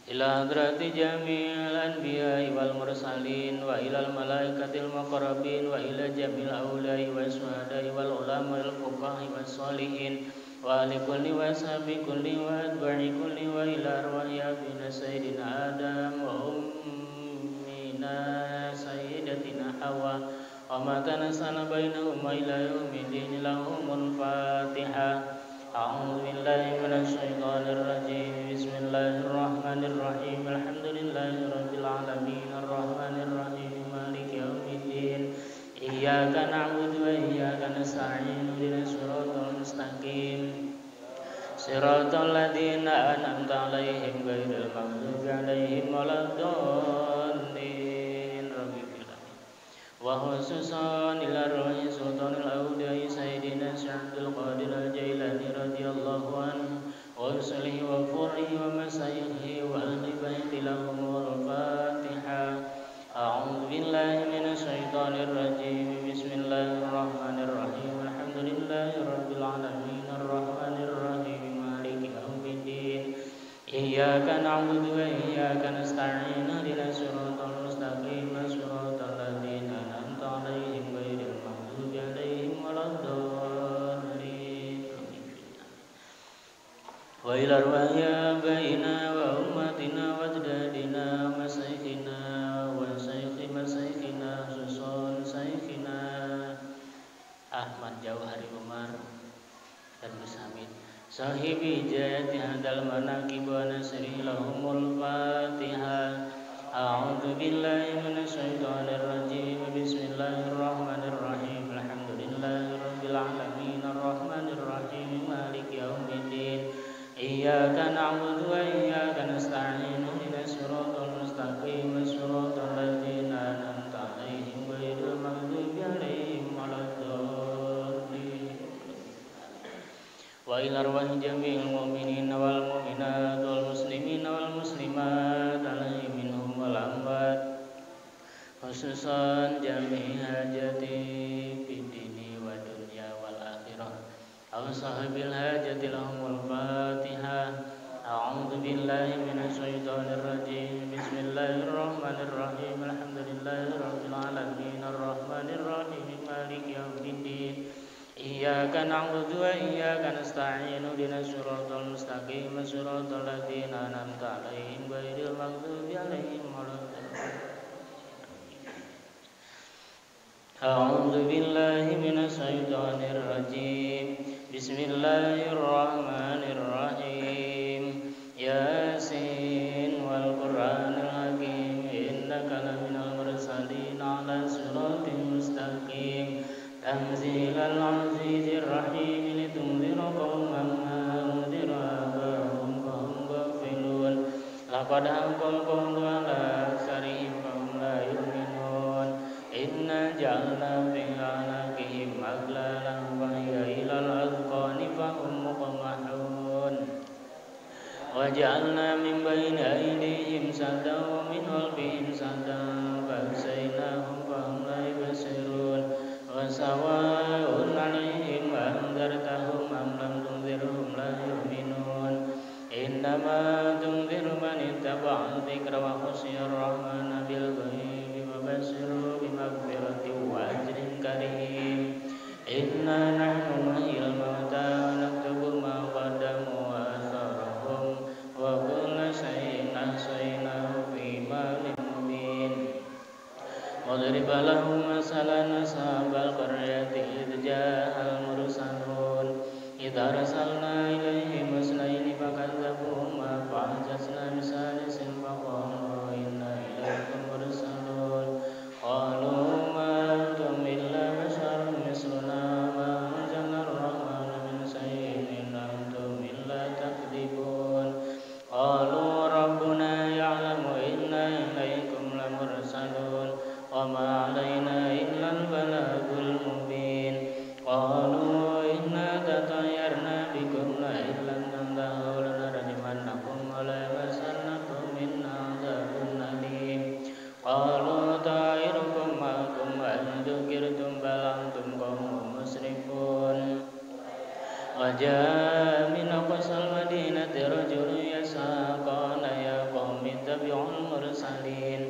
Ila hadrati jami'il anbiya'i wal mursalin wa ilal malaikatil muqarrabin wa ila jamil awliya'i was syuhada'i wal ulama'il fuqaha'i was sholihin wa li kulli wa sahbi kulli wa atba'i kulli wa ila arwahi abina sayyidina Adam wa ummina sayyidatina Hawa wa ma kana sana bainahuma ila yaumiddin. Lahumul Fatihah. A'udzu billahi minasy syaithanir rajim. Bismillahirrahmanirrahim. Alhamdulillahi rabbil alamin. Arrahmanir rahim. Maliki yaumiddin. Iyyaka na'budu wa iyyaka nasta'in. Ihdinas siratal mustaqim. Siratal ladzina an'amta 'alaihim ghairil maghdubi 'alaihim waladdallin. Wa khususan ila ruhi sultanil awliya sayyidina Syaikhul Qadir al-Jailani radhiyallahu anhu wa usulihi wa furrihi wa masayikhi wa ahli baiti lahumul Fatihah. A'udzu billahi minasy syaithanir rajim. Bismillahirrahmanirrahim. Alhamdulillahi rabbil alamin. Arrahmanir rahim. Maliki yaumiddin. Iyyaka na'budu wa iyyaka nasta'in. Ihdinas siratal mustaqim. Siratal ladzina an'amta 'alaihim ghairil maghdubi 'alaihim waladdallin. Wa ila arwahi abaina wa ummatina wa ajdadina wa masaykhina wa saykhi masaykhina khususan saykhina Ahmad Jauhari Umar dan Gus Hamid sahibi jayati hadal manaqib wa nasri lahumul Fatihah. A'udzu billahi minasy syaithanir rajim. Bismillahirrahmanirrahim. Alhamdulillahi rabbil alamin. Arrahmanir rahim. Maliki yaumiddin. Iyyaka na'budu wa iyyaka nasta'in. Ihdinas siratal mustaqim. Siratal ladzina an'amta 'alaihim ghairil maghdubi 'alaihim waladdallin. Wa ila arwahi jami'il mu'minina wal mu'minat wal muslimina wal muslimat alaihim minhum wal amwat khususan jami'i hajati fid dini wa dunya wal akhirah aw sahibil hajati lahumul Fatihah. A'udzu billahi minasy syaithanir rajim. Bismillahirrahmanirrahim. Alhamdulillahi rabbil alamin. Arrahmanir rahim. Maliki yaumiddin. Iyyaka na'budu wa iyyaka nasta'in. Ihdinas siratal mustaqim. Siratal ladzina an'amta 'alaihim ghairil maghdubi 'alaihim waladdallin. A'udzu billahi minasy syaithanir rajim. Bismillahirrahmanirrahim. Yasin wal Qur'anil hakim. Innaka laminal mursalin 'ala siratin mustaqim. Tanzilal azizir rahim. Litunzira qauman ma unzira abahum fahum ghafilun. Laqad haqqal qawlu 'ala aktsarihim fahum la yu'minun. Inna ja'alna fi a'naqihim aghlalan fa hiya ilal azqani fahum muqmahun. Wa ja'alna min bayni aydihim saddan wa min khalfihim saddan fa agsaynahum fahum la yubsirun. Wa sawa'un 'alaihim anzartahum am lam tunzirhum la yu'minun. Innama tunziru man ittaba'a dzikra wa khashiya ar-rahmana bil ghaibi wa basyirhu bi maghfiratin wa ajrin karim. Inna nahnu nuhyil mauta wa naktubu ma qaddamu wa atharahum wa kulla shay'in ahsaynahu fi imamin mubin. Wadrib lahum masalan ashabal qaryati idh ja'al mursalun idh arsalna ilaihim isnaini fakadzabuhuma fa'azazna bisalisin faqalu inna ilaikum mursalun. Qalu ma antum illa basharun misluna ma anzalna ar-rahmanu min shay'in بكم لئن لم تنتهوا لنرجمنكم وليمسنكم منا عذاب أليم قالوا طائركم معكم وإن ذكرتم بل أنتم قوم مسرفون وجاء من أقصى المدينة رجل يسعى قال يا قوم اتبعوا المرسلين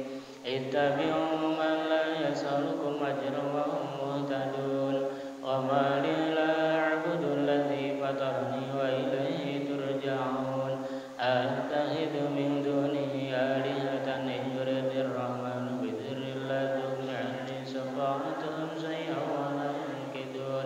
اتبعوا من لا يسألكم أجرا وهم مهتدون وما لي لا أعبد الذي فطرني وإليه ترجعون أتخذ من دونه آلهة إن يرد الرحمن بضر لا تغن عني شفاعتهم شيئا ولا ينقذون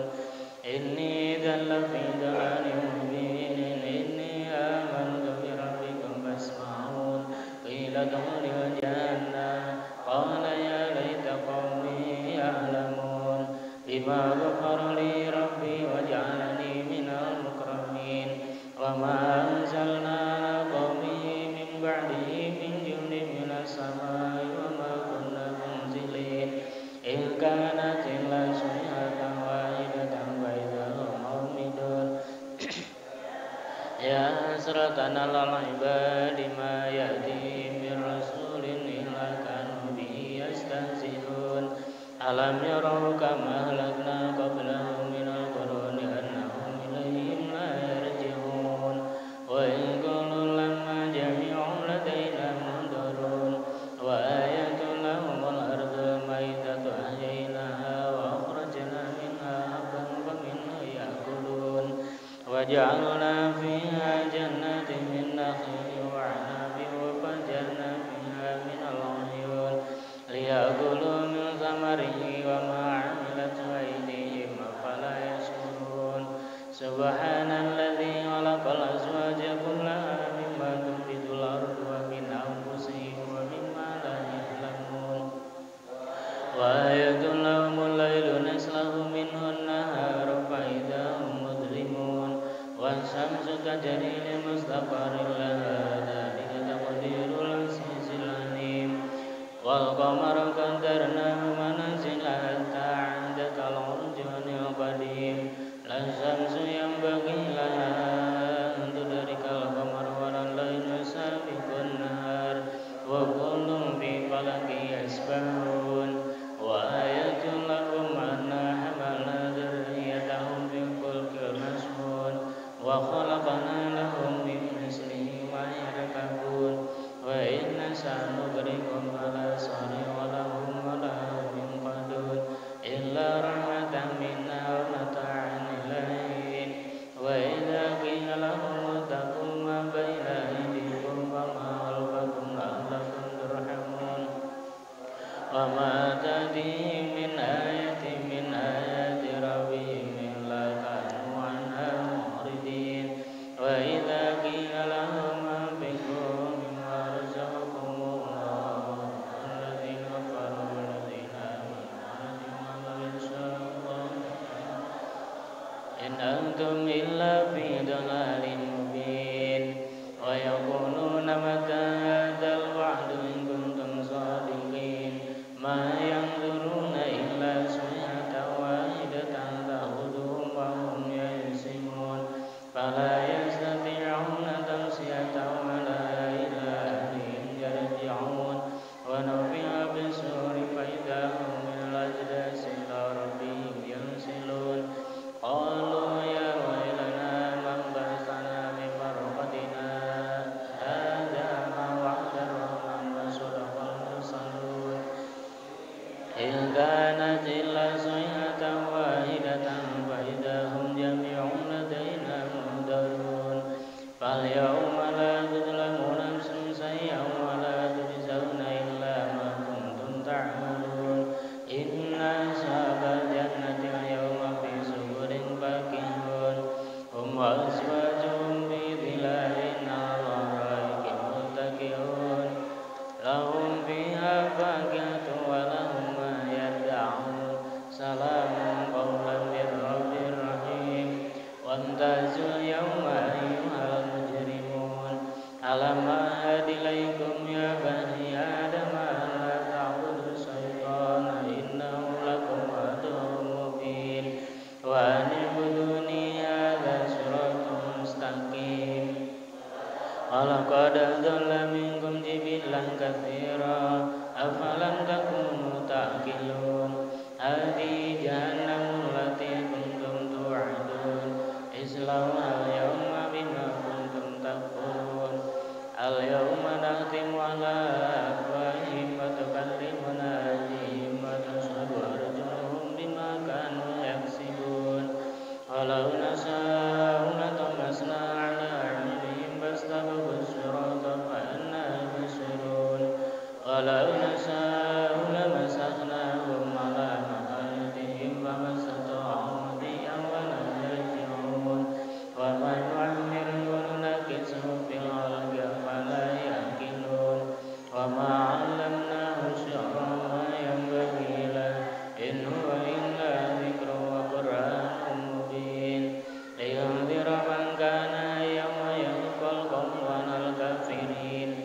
إني إذا لفي ضلال مبين إني آمنت بربكم فاسمعون قيل ادخل الجنة قال يا ليت قومي يعلمون بما غفر لي ربي وجعلني من المكرمين وما أنزلنا على قومه من بعده من جند من السماء وما كنا منزلين إن كانت إلا صيحة واحدة فإذا هم خامدون يا حسرة على العباد ما يأتيهم من رسول إلا كانوا به يستهزئون ألم يروا كما أهلكنا قبلهم من القرون أنهم إليهم لا يرجعون وإن كل لما جميع لدينا منذرون وآية لهم الأرض الميتة أحييناها وأخرجنا منها حبا فمنه يأكلون وجعلنا فيها جنات من نخيل وعنب وفجرنا فيها من العيون ليأكلوا من ثمره وما عملت أيديهم أفلا يشكرون سبحان الذي خلق الأزواج كلها مما تنبت الأرض ومن أنفسهم ومما لا يعلمون وآية لهم الليل نسلخ منه النهار فإذا هم مظلمون والشمس تجري لمستقر لها ذلك تقدير العزيز العليم والقمر قدرناه منازل حتى عاد كالعرجون القديم لا الشمس ينبغي لها أن تدرك القمر ولا الليل سابق النهار وكل في فلك يسبحون وآية لهم أنا حملنا ذريتهم في الفلك المشحون وخلقنا لهم من مثله ما يركبون وإن نشأ نغرقهم فلا صريخ لهم ولا هم ينقذون إلا رحمة منا ومتاعا إليه وإذا قيل لهم اتقوا ما بين أيديكم وما خلفكم لعلكم ترحمون وما تأتيهم من آية من آيات ربهم إلا كانوا عنها معرضين وإذا قيل لهم أنفقوا مما رزقكم الله الذين كفروا والذين آمنوا ورحموا إن شاء الله إن أنتم إلا في ضلال مبين ويقولون متى هذا الوعد إن كنتم صادقين ما ينظرون إلا صيحة واحدة تأخذهم وهم ينسمون فلا يستطيعون توصية ولا إلى أهلهم يرجعون ونفخ بالصور فإذا هم من الأجداث إلى ربهم ينسلون قالوا يا ويلنا من بعثنا من مرقدنا هذا ما وعد الرحمن وصدق المرسلون إن كانت إلا صيحة واحدة فإذا هم جميع لدينا محضرون فاليوم لا تظلم نفس شيئا ولا تجزون إلا ما كنتم تعملون إن أصحاب الجنة اليوم في سرور فاكهون هم وأزواجهم في ظلال على الأرائك متكئون لهم فيها فاكهة ولهم ما يدعون سلام قولا من رب رحيم وامتازوا اليوم أيها المجرمون ألم أعهد إليكم يا بني آدم ألا تعبدوا الشيطان إنه لكم عدو مبين وأن اعبدوني هذا صراط ولقد أضل منكم جبلا كثيرا أفلم تكونوا تعقلون هذه جهنم التي كنتم توعدون اصلوها اليوم بما كنتم تكفرون اليوم نختم على أفواههم وتكلمنا أيديهم وتشهد أرجلهم بما كانوا يكسبون ولو نشاء لطمسنا على أعينهم فاستبقوا الصراط فأنى يبصرون ولو نشاء لمسخناهم على مكانتهم فما استطاعوا مضيا ولا يرجعون ومن نعمره ننكسه في الخلق أفلا يعقلون وما علمناه الشعر وما ينبغي له إن هو إلا ذكر وقرآن مبين لينذر من كان يوم يلقى القوم الكافرين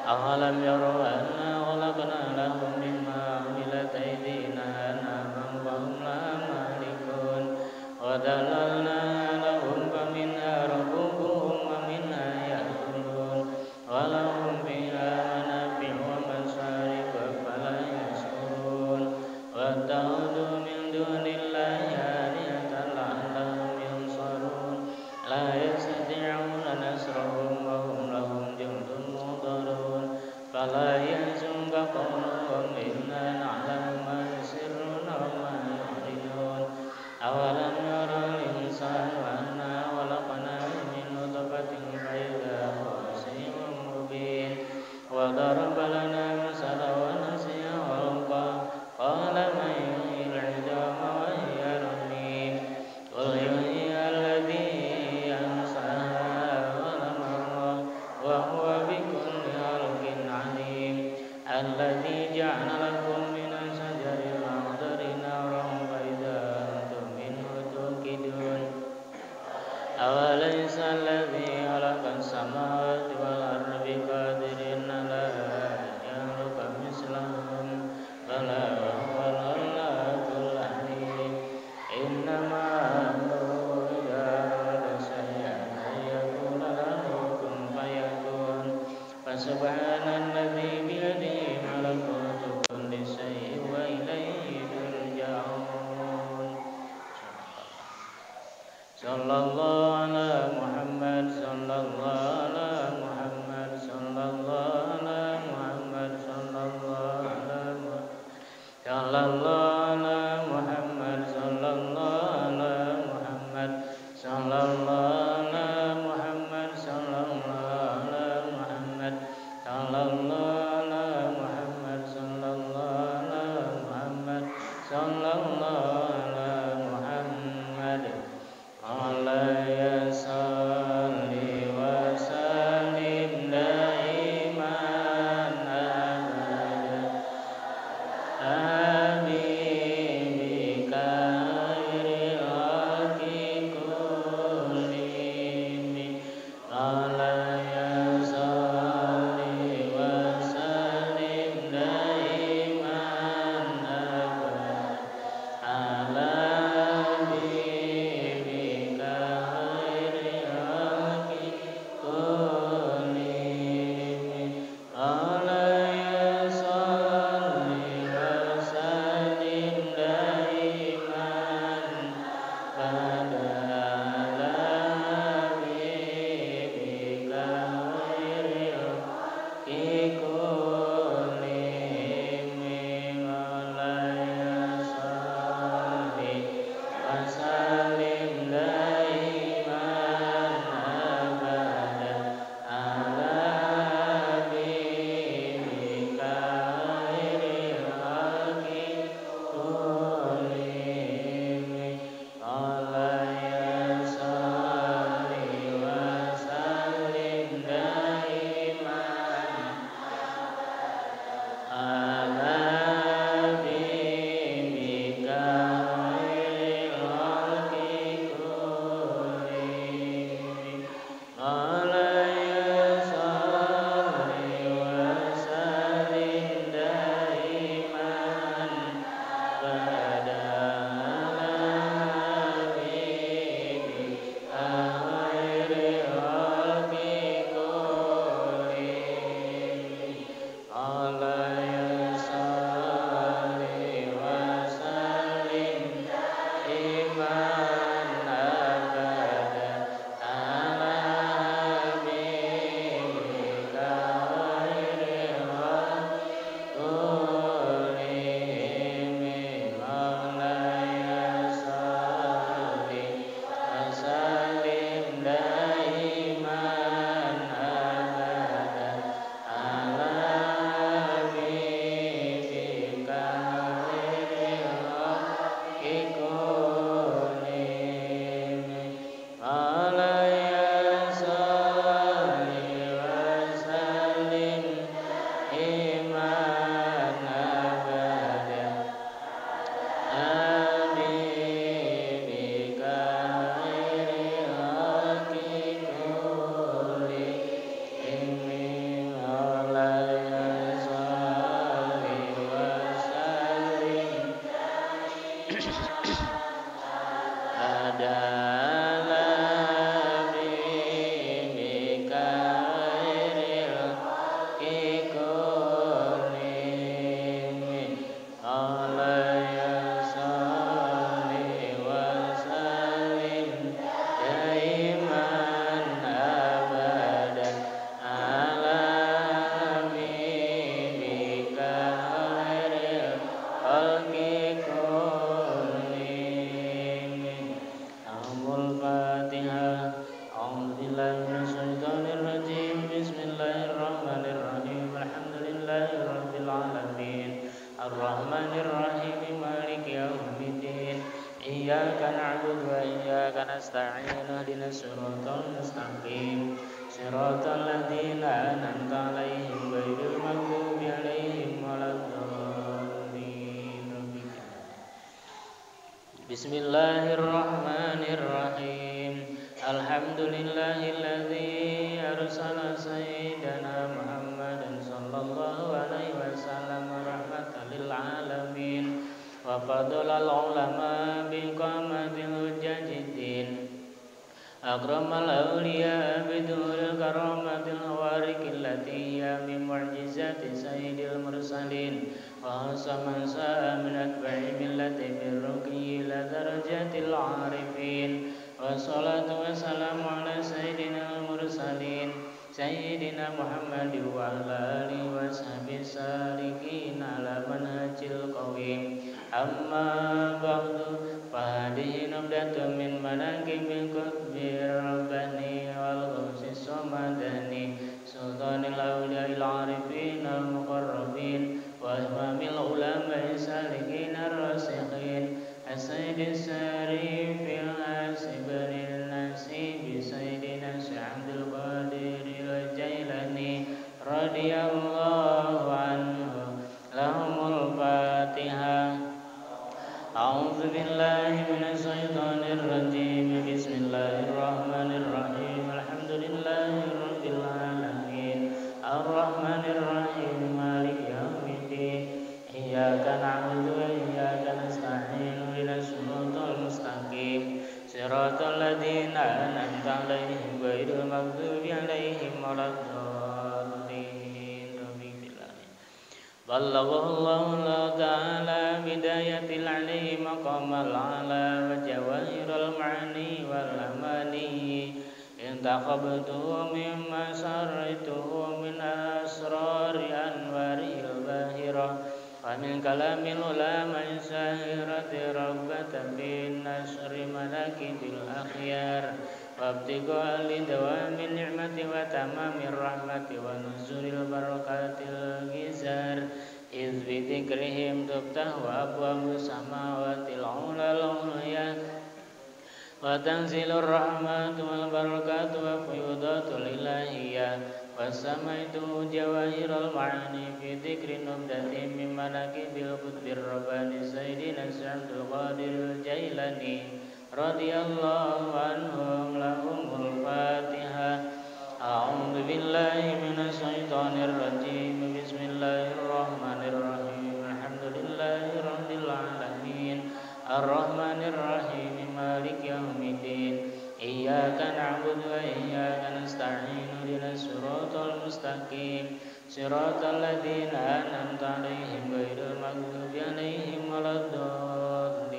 أولم يروا أنا خلقنا لهم مما عملت أيدينا أنعاما فهم لها مالكون وذللناها لهم فمنها ركوبهم ومنها يأكلون ولهم فيها منافع ومشارب أفلا يشكرون واتخذوا من دون الله آلهة لعلهم ينصرون لا يستطيعون نصرهم وهم لهم جند محضرون فلا يحزنك قولهم إنا نعلم ما يسرون وما يعلنون أولم يرى الإنسان أنا خلقناه من نطفة فإذا هو خصيم مبين وضرب لنا مثلا ونسي خلقه قال من يحيي العظام وهي رميم قل يحييها الذي أنشأها أول مرة وهو بكل خلق عليم الذي جعل لكم من الشجر الأخضر نارا فإذا أنتم منه توقدون أوليس الذي خلق السماوات والأرض بقادر على أن يخلق مثلهم بلى وهو الخلاق العليم إنما أمره إذا أراد شيئا أن يقول له كن فيكون فسبحان الذي بيده ملكوت كل شيء وإليه ترجعون صلى الله على محمد صلى الله على محمد صلى الله على محمد صلى الله على محمد صلى الله على محمد صلى الله على محمد صلى الله على محمد صلى الله على محمد صلى الله على محمد صلى الله على محمد صلى الله على محمد عليه صل وسلم nasta'in ihdinas siratal mustaqim siratal ladzina an'amta 'alaihim ghairil maghdubi 'alaihim waladdallin. Bismillahirrahmanirrahim. Alhamdulillahilladzi arsala sayyidana Muhammadan sallallahu alaihi wasallam rahmatan lil alamin wa fadalal ulama bi qamatil hujjajiddin akramal awliya biduril karamatil hawarikil latiyya min mu'jizati sayyidil mursalin wa hasaman sa'a min atba'i millati birruqi ila darajatil arifin. Wassalatu wassalamu ala sayyidina al-mursalin sayyidina Muhammad wa ala alihi wa sahbihi salikin ala manhajil qawim. Amma ba'du fa hadhihi nubdatun min manaqibil qutbir rabbani wal ghawsis samadani sultanil awliya'il arifin al-muqarrabin wa imamil ulama'i salikin ar-rasikhin as-sayyidis sarifil asibiril nasibi sayyidina Syabdul Qadiril Jailani radiyallahu anhu. Lahumul Fatihah. A'udzu billahi minasy syaithanir rajim. Bismillahirrahmanirrahim. Alhamdulillahirabbil alamin. Arrahmanir rahim. Maliki yaumiddin. Iyyaka na'budu wa iyyaka nasta'in. Ihdinas siratal mustaqim. Siratal ladzina an'amta 'alaihim ghairil maghdubi 'alaihim waladdallin. Ballaghallahu ta'ala bidayatil 'ali maqamal 'ala wa jawahirul ma'ani wal amani intaqabtu mimma sarrituhu min asrari anwaril bahira wa min kalamil ulama sahirati rabbatan bin nasri malakibil akhyar wabtiqa li dawamin ni'mati wa tamamir rahmati wa nuzulil barakatil gizar iz bi dzikrihim tuftahu abwabu samawati al-'ulal ulya wa tanzilur rahmatu wal barakatu wa fuyudatul ilahiyah wa samaitu jawahirul ma'ani fi dzikri nubdatin min manaqibil qutbir rabbani sayyidina Syabdul Qadiril Jailani radiyallahu anhum. Lahumul Fatihah. A'udzu billahi minasy syaithanir rajim. Bismillahirrahmanirrahim. Alhamdulillahirabbil alamin. Arrahmanir rahim. Maliki yaumiddin. Iyyaka na'budu wa iyyaka nasta'in. Ihdinas siratal mustaqim. Siratal ladzina an'amta 'alaihim ghairil maghdubi 'alaihim waladdallin.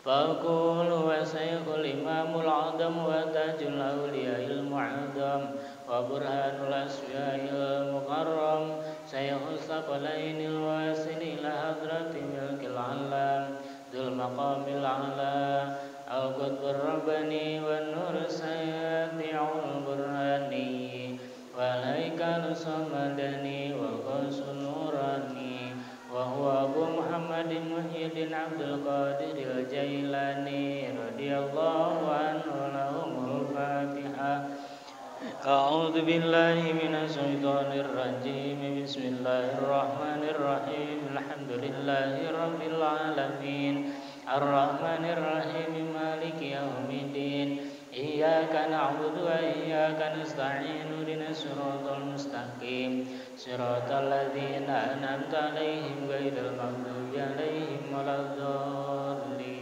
Faqulu wa saykhul imamul a'dam wa tajul awliya'il mu'azzam wa burhanul asfiya'il mukarram saykhus saqalainil wasil ila hadrati milkil alam dzul maqamil a'la al-qutbur rabbani wan nur sayyati'ul burhani wal haikalus samadani wal qasul nurani wa huwa Abu Muhammadin Muhyiddin Abdul Qadiril Jailani radhiyallahu anhu. Lahumul Fatihah. A'udzu billahi minasy syaithanir rajim. Bismillahirrahmanirrahim. Alhamdulillahirabbil alamin. Arrahmanir rahim. Maliki yaumiddin. Iyyaka na'budu wa iyyaka nasta'in. Ihdinas siratal mustaqim. Siratal ladzina an'amta 'alaihim ghairil maghdubi 'alaihim waladdallin.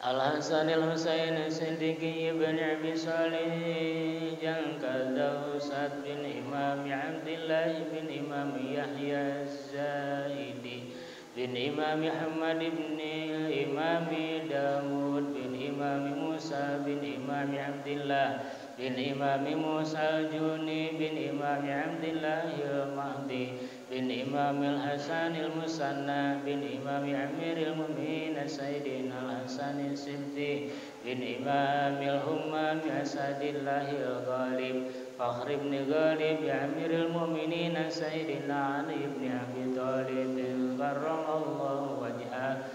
Al-Hasanil Husain Siddiqi ibn Abi Salih Jalkadausat bin Imam Abdillah bin Imam Yahya Az-Zaidi bin Imam Muhammad bin Imam Dawud bin Imam Musa bin Imam Abdillah bin Imam Musa Al-Juni bin Imam Abdillah Al-Mahdi bin Imam Al-Hasan Al-Musanna bin Imam Amiril Mu'minin Sayyidina Al-Hasan Al-Sibti bin Imam Al-Hummam Asadillah Al-Ghalib Fakhr ibn Ghalib Amiril Mu'minin Sayyidina Ali ibn Abi Talib karramallahu wajhah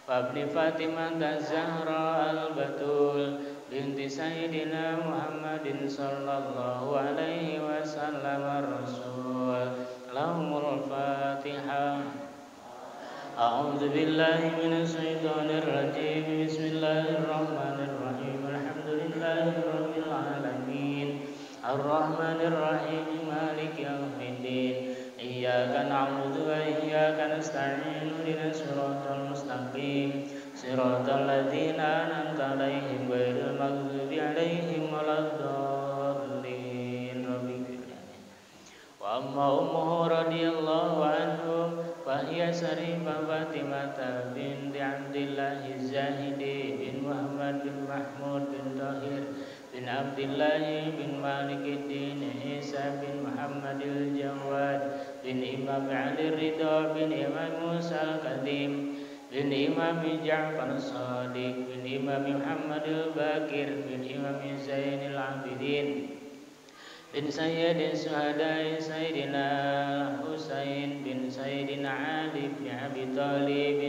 وابن فاطمة الزهراء البتول بنت سيدنا محمد صلى الله عليه وسلم الرسول. لهم الفاتحة. أعوذ بالله من الشيطان الرجيم. بسم الله الرحمن الرحيم. الحمد لله رب العالمين الرحمن الرحيم مالك يوم الدين إياك نعبد وإياك نستعين اهدنا الصراط المستقيم صراط الذين أنعمت عليهم غير المغضوب عليهم ولا الضالين. وأما أمه رضي الله عنه فهي شريفة فاطمة بنت عبد الله الزاهدي بن محمد بن محمود بن طاهر بن عبد الله بن مالك الدين عيسى بن محمد الجواد بن إمام علي الرضا بن إمام موسى الكظيم بن إمام جعفر الصادق بن إمام محمد الباكر بن إمام زين العابدين بن سيد الشهداء سيدنا الحسين بن سيدنا علي بن أبي طالب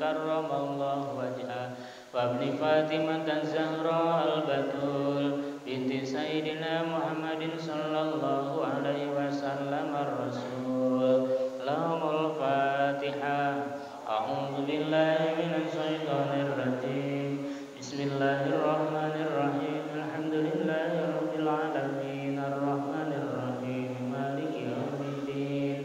كرم الله وجهه وابن فاطمة الزهراء البتول بنت سيدنا محمد صلى الله عليه وسلم الرسول. لهم الفاتحة. أعوذ بالله من الشيطان الرجيم. بسم الله الرحمن الرحيم. الحمد لله رب العالمين الرحمن الرحيم مالك يوم الدين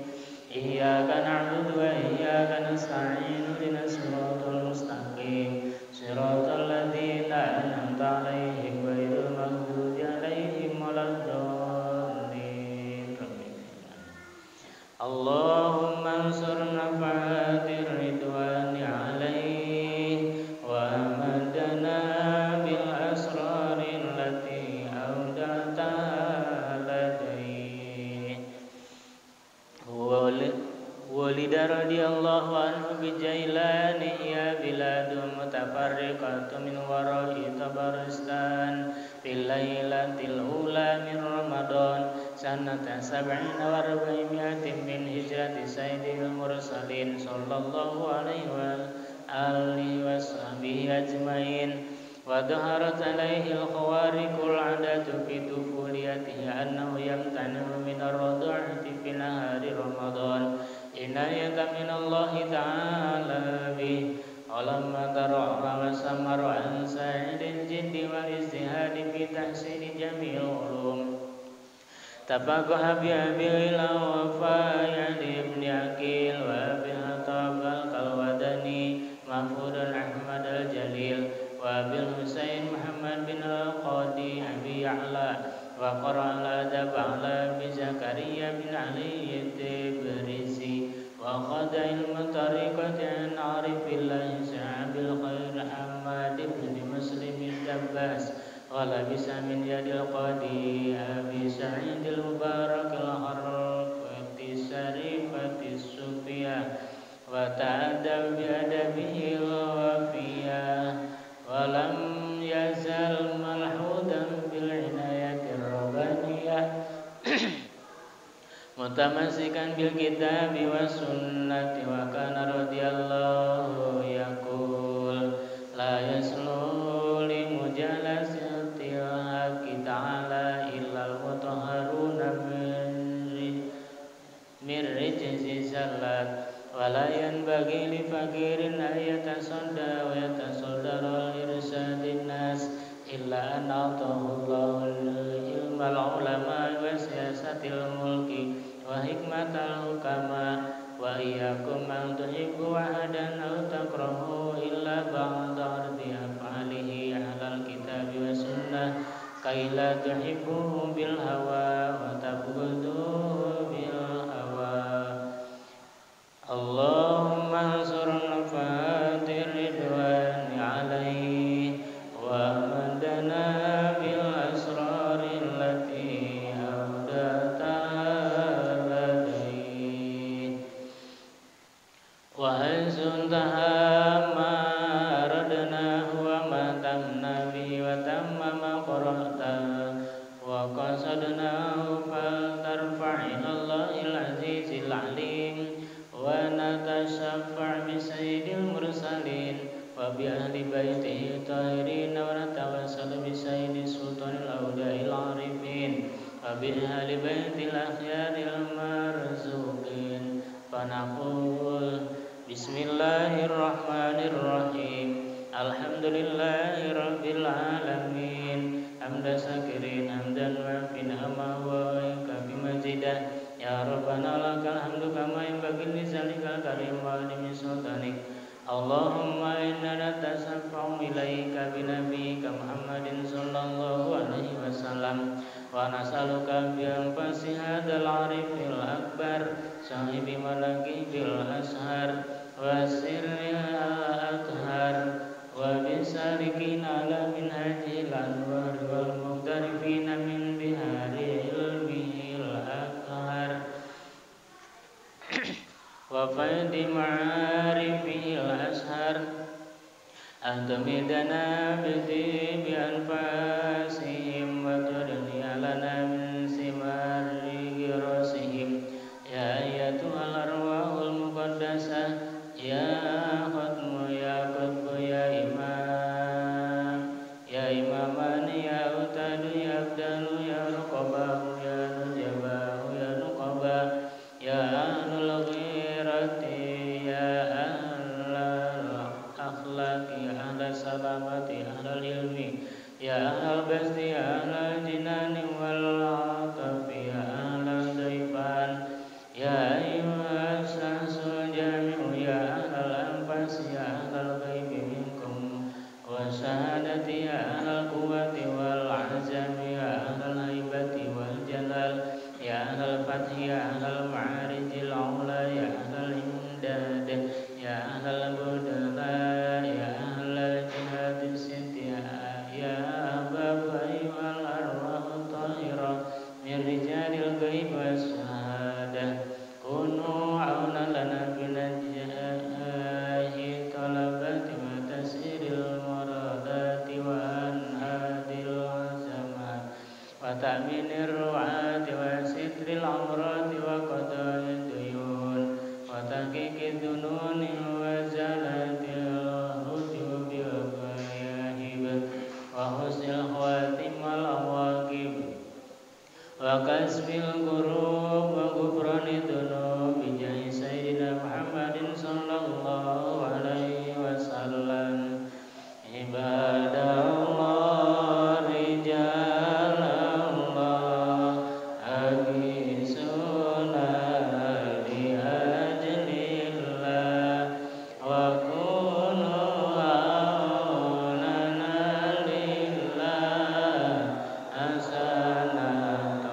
إياك نعبد وإياك نستعين اهدنا الصراط المستقيم صراط الذين أنعمت عليهم غير المغضوب عليهم ولا الضالين. اللهم انصر نفحات الرضوان عليه وأمدنا بالأسرار التي أودعتها لديه. ولد رضي الله عنه بجيلان يا بلاد متفرقة من وراء طبرستان في الليلة الأولى من رمضان سنة 47 من هجرة سيد المرسلين صلى الله عليه وآله وصحبه أجمعين. وظهرت عليه الخوارق العادة في طفولته أنه يمتنع من الرضاعة في نهار رمضان عناية من الله تعالى به. ولما ترعى وسمر عن سائر الجد والاجتهاد في تحسين جميع العلوم تفقه بأبي الوفاء يعني ابن عقيل وأبي الخطاب الكلودني محفوظ أحمد الجليل وأبي الحسين محمد بن القاضي أبي يعلى وقرأ الأدب على أبي زكريا بن علي التبريزي وأخذ علم طريقة عن عارف الله صاحب الخير حماد بن مسلم الدباس ولبس من يد القاضي أبي سعيد المبارك الحرفة الشريفة الصوفية وتأدب بأدبه الوفية ولم يزل ملحوظا بالعناية الربانية متمسكا بالكتاب والسنة. وكان رضي الله يقول لا يسلو لمجالسة الحق تعالى إلا المطهرون من رجس الزلات ولا ينبغي لفقير أن يتصدى ويتصدر لإرشاد الناس إلا أن أعطاه الله علم العلماء وسياسة الملك وحكمة الحكماء. وإياكم أن تحبوا أحدا أو تكرهوا إلا بعد عرض أفعاله على الكتاب والسنة كي لا تحبوه بالهوى وتبغضوه بالهوى. اللهم انصر نفحات الرضوان عليه وأمدنا بالأسرار التي أودعتها لديه. وحيث انتهى ما أردناه وما تمنا به وتم ما قرأته وقصدنا بيته الطاهرين ونتوسل بسيد السلطان الأولياء العارفين وبأهل بيت الأخيار المرزوقين فنقول بسم الله الرحمن الرحيم الحمد لله رب العالمين حمد شاكرين حمدا وافي نعمه وكافي مزيدا يا ربنا لك الحمد كما ينبغي لذلك الكريم وعظيم سلطانك اللهم إنا نتشفع إليك بنبيك محمد صلى الله عليه وسلم ونسألك بأنفاس هذا العارف الأكبر صاحب مناقب الأشهر وسرها الأطهر وبسالكين على منهج الأنوار والمقترفين من بحار علمه الأطهر وفيض معارفه الأشهر أن تمدنا بطيب أنفاسهم وترني لنا من ثمار غراسهم يا أيتها الأرواح المقدسة يا ختم يا قطب يا إمام يا إمامان يا أوتاد يا أبدال يا رقباه يا نجباه يا نقباه يا أهل الغيرة يا أهل الأخلاق يا أهل السلامة يا أهل العلم يا أهل البسط يا أهل الجنان والعطف يا أهل الضيفان يا أيها الشخص الجامع يا أهل الأنفاس يا أهل الغيب منكم والشهادة يا أهل القوة والعزم يا أهل الهيبة والجلال يا أهل الفتح يا أهل المعارج العلا يا أهل الإمداد يا أهل البدلاء يا أهل الجهاد الست يا أحباب أيها الأرواح الطاهرة من رجال الغيب والشهادة كونوا عونا لنا بنجاح الطلبات وتسهيل المرادات وأنهاد العزمات وتأمين الرعاة وستر العورات وقضاء الديون وتحقيق الذنون وزالة الحجوب والغياهب وحسن الخواتم والعواقب وكسب الكروب وغفران الذنوب بجاه سيدنا محمد صلى الله عليه وسلم عباد الله رجال الله أغيثونا لأجل الله وكونوا عوننا لله حسنة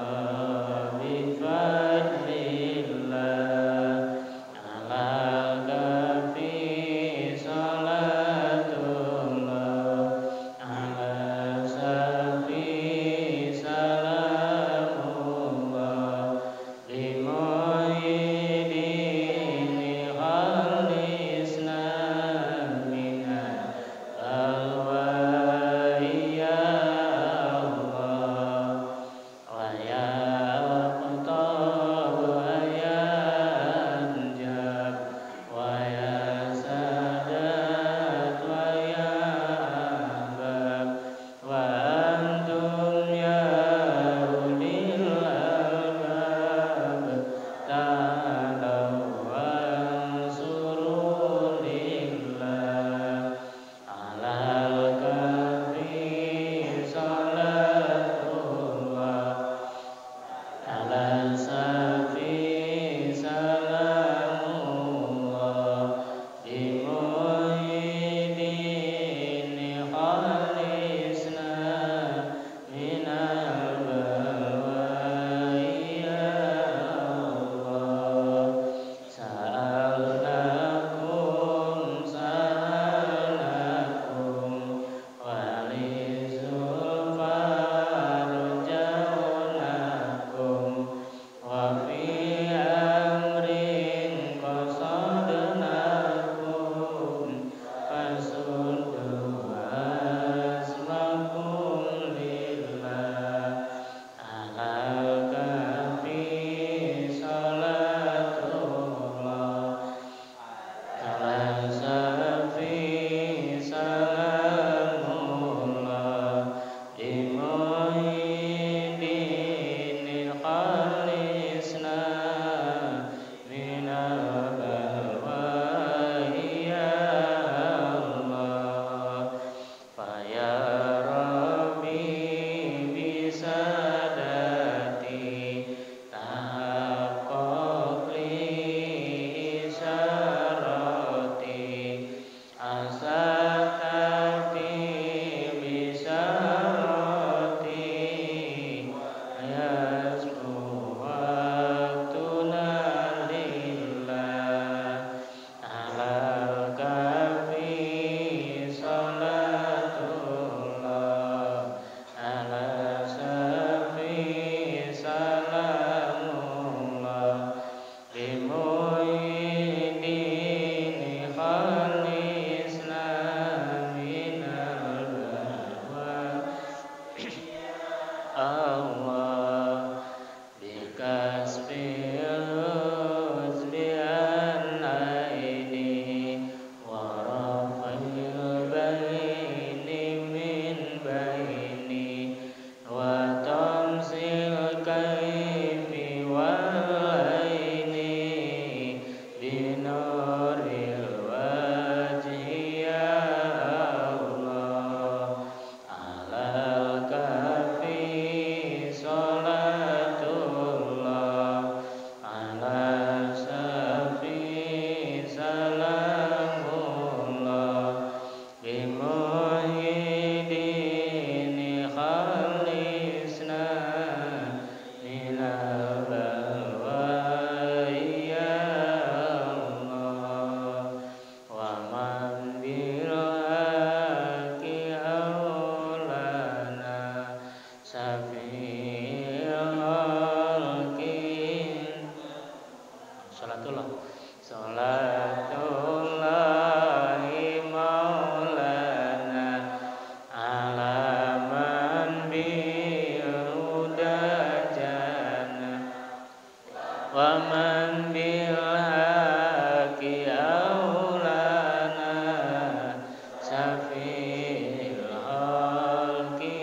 fil khalqi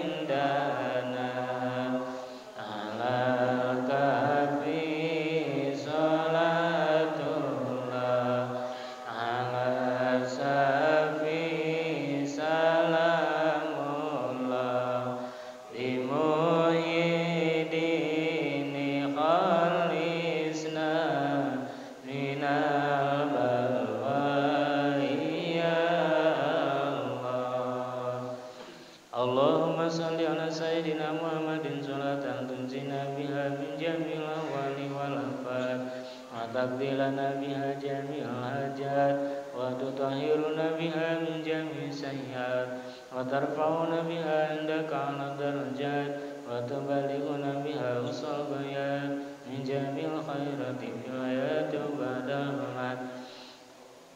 indana ala kafi salatullah ala safi salamullah limuhyidini khalisna minal balwai ya Allah. Allahumma salli ala sayyidina Muhammadin sholatan tunjina biha min jamil awali wal afat wa taqdilana biha jamil hajat wa tutahhiruna biha min jamil sayyiat wa tarfa'una biha indaka ala darajat wa tubalighuna biha usal ghayat min jamil khairati fil hayati wa ba'dal mamat.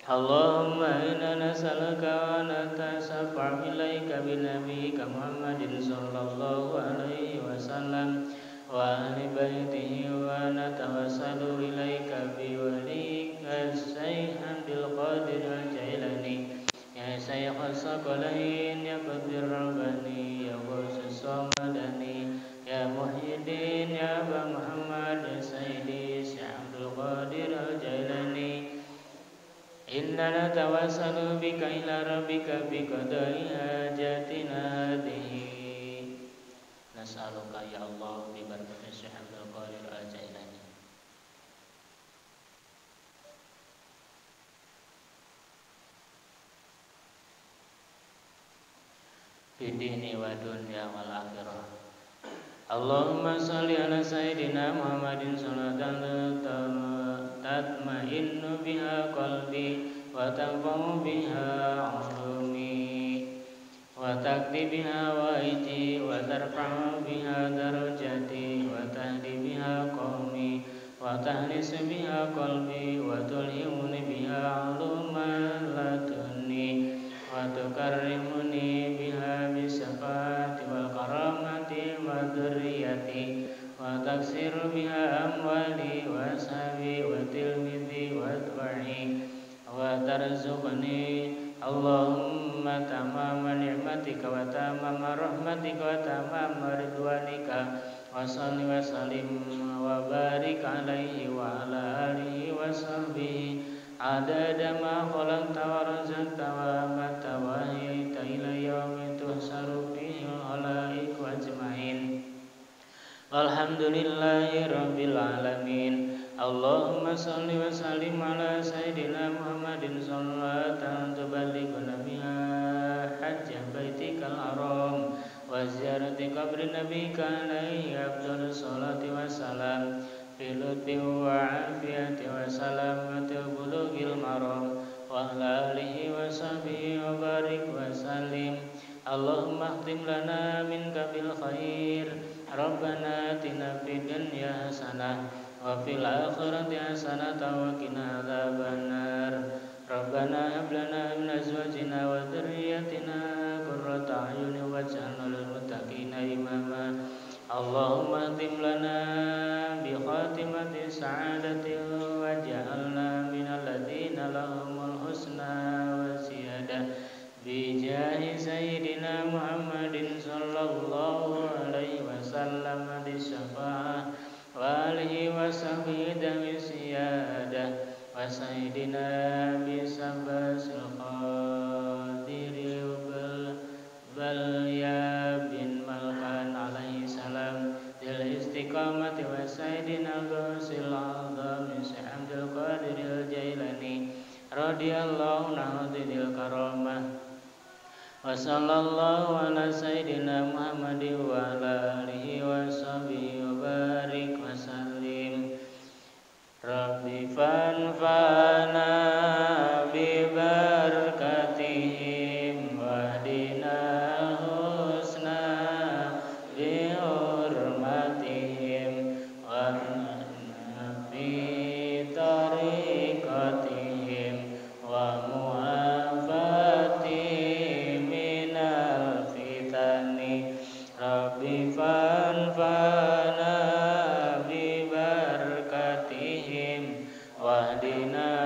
Allahumma inna nas'aluka wa natasafa'u ilaika bi nabiyyika Muhammadin sallallahu alaihi wasallam wa ahli baitihi wa natawassalu ilaika bi walika Syekh Abdul Qadir Al-Jailani ya Syekh As-Saqalain ya Qadir Rabbani ya Khusus Samadani ya Muhyiddin ya Aba Muhammad ya Sayyidi Syekh Abdul Qadir Al-Jailani. Inna natawassalu bika ila rabbika bi qada'i hajatina hadhihi. Nas'aluka ya Allah bi barakati Syekh Abdul Qadir Al-Jailani. Bidini wa dunya wal akhirah. Allahumma salli ala sayyidina Muhammadin sholatan tatma'innu biha qalbi wa tanfa'u biha 'ulumi wa taqdi biha waiji wa tarfa'u biha darajati wa tahdi biha qaumi wa tahnisu biha qalbi wa tulhimuni biha 'uluman ladunni wa tukarrimuni biha bisafati wal karamati wa dzurriyyati wa taksiru biha amwali wa sahbi wa tilmidhi wa atba'i wa tarzuqni Allahumma tamama ni'matika wa tamama rahmatika wa tamama ridwanika wa salli wa sallim wa barik alaihi wa ala alihi wa sahbihi adada ma khalaqta wa razaqta wa amata wa ahyaita ila yaumi tuhsaru fihi al-khalaiq ajma'in. Alhamdulillahi rabbil alamin. Allahumma salli wa sallim ala sayyidina Muhammadin sholatan tuballighuna biha hajja baitikal haram wa ziyarati qabri nabiyyika alaihi afdhalus salati wassalam fi lutfi wa afiyati wa salamati wa bulughil maram wa ala alihi wa sahbihi wa barik wa sallim. Allahumma khtim lana minka bil khair. Rabbana atina fid dunya hasanah wa fil akhirati hasanah wa qina adzabannar. Rabbana hab lana min azwajina wa dhurriyyatina qurrata a'yunin waj'alna lil muttaqina imama. Allahumma khtim lana bi khatimati sa'adati waj'alna minal ladzina lahumul husna wa ziyadah bi jahi sayyidina Muhammadin sallallahu alaihi wasallam di syafa'ah wa alihi wa sahbihi dawi siyadah wa sayyidina bi sabasil qadiri bal ya bin malkan alaihi salam dil istiqamati wa sayyidina al-ghusil azam Syekh Abdul Qadir Al-Jailani radhiyallahu anhu dil karamah. Wa sallallahu ala sayyidina Muhammadin wa ala alihi wa sahbihi wa barik wa sallim. Rabbi fanfa'na bi barakatihim wahdina husna bi hurmatihim wa nabi tariqatihim wa Rabbi fanfa'na bi barakatihim wahdina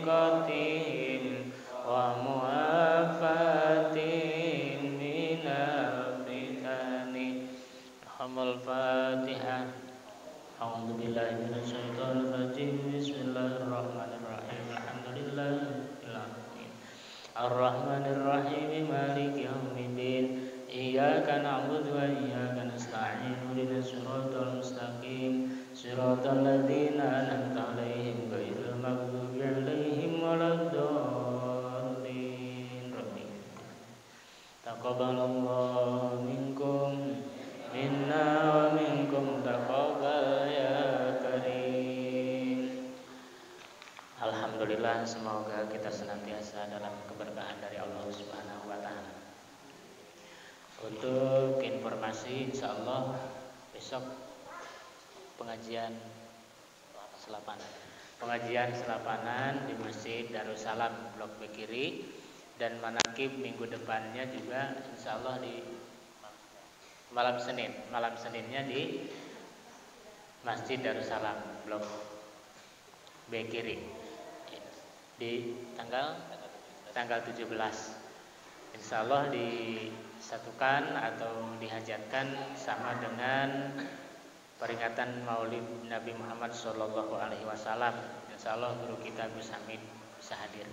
وثقتهم ومعافاتهم من الفتن. الفاتحة. أعوذ بالله من الشيطان الرجيم. بسم الله الرحمن الرحيم. الحمد لله رب العالمين الرحمن الرحيم مالك يوم الدين إياك نعبد وإياك نستعين اهدنا الصراط المستقيم صراط الذين أنعمت عليهم غير المغضوب عليهم ولا الضالين. Taqabbalallahu minkum minna wa minkum taqabbal ya karim. Alhamdulillah, semoga kita senantiasa dalam keberkahan dari Allah Subhanahu wa taala. Untuk informasi, insyaallah besok pengajian selapanan di Masjid Darussalam Blok B kiri, dan manakib minggu depannya juga insyaallah di malam Seninnya di Masjid Darussalam Blok B kiri di tanggal 17. Insyaallah disatukan atau dihajatkan sama dengan peringatan Maulid Nabi Muhammad SAW. Insyaallah guru kita Gus Hamid bisa hadir.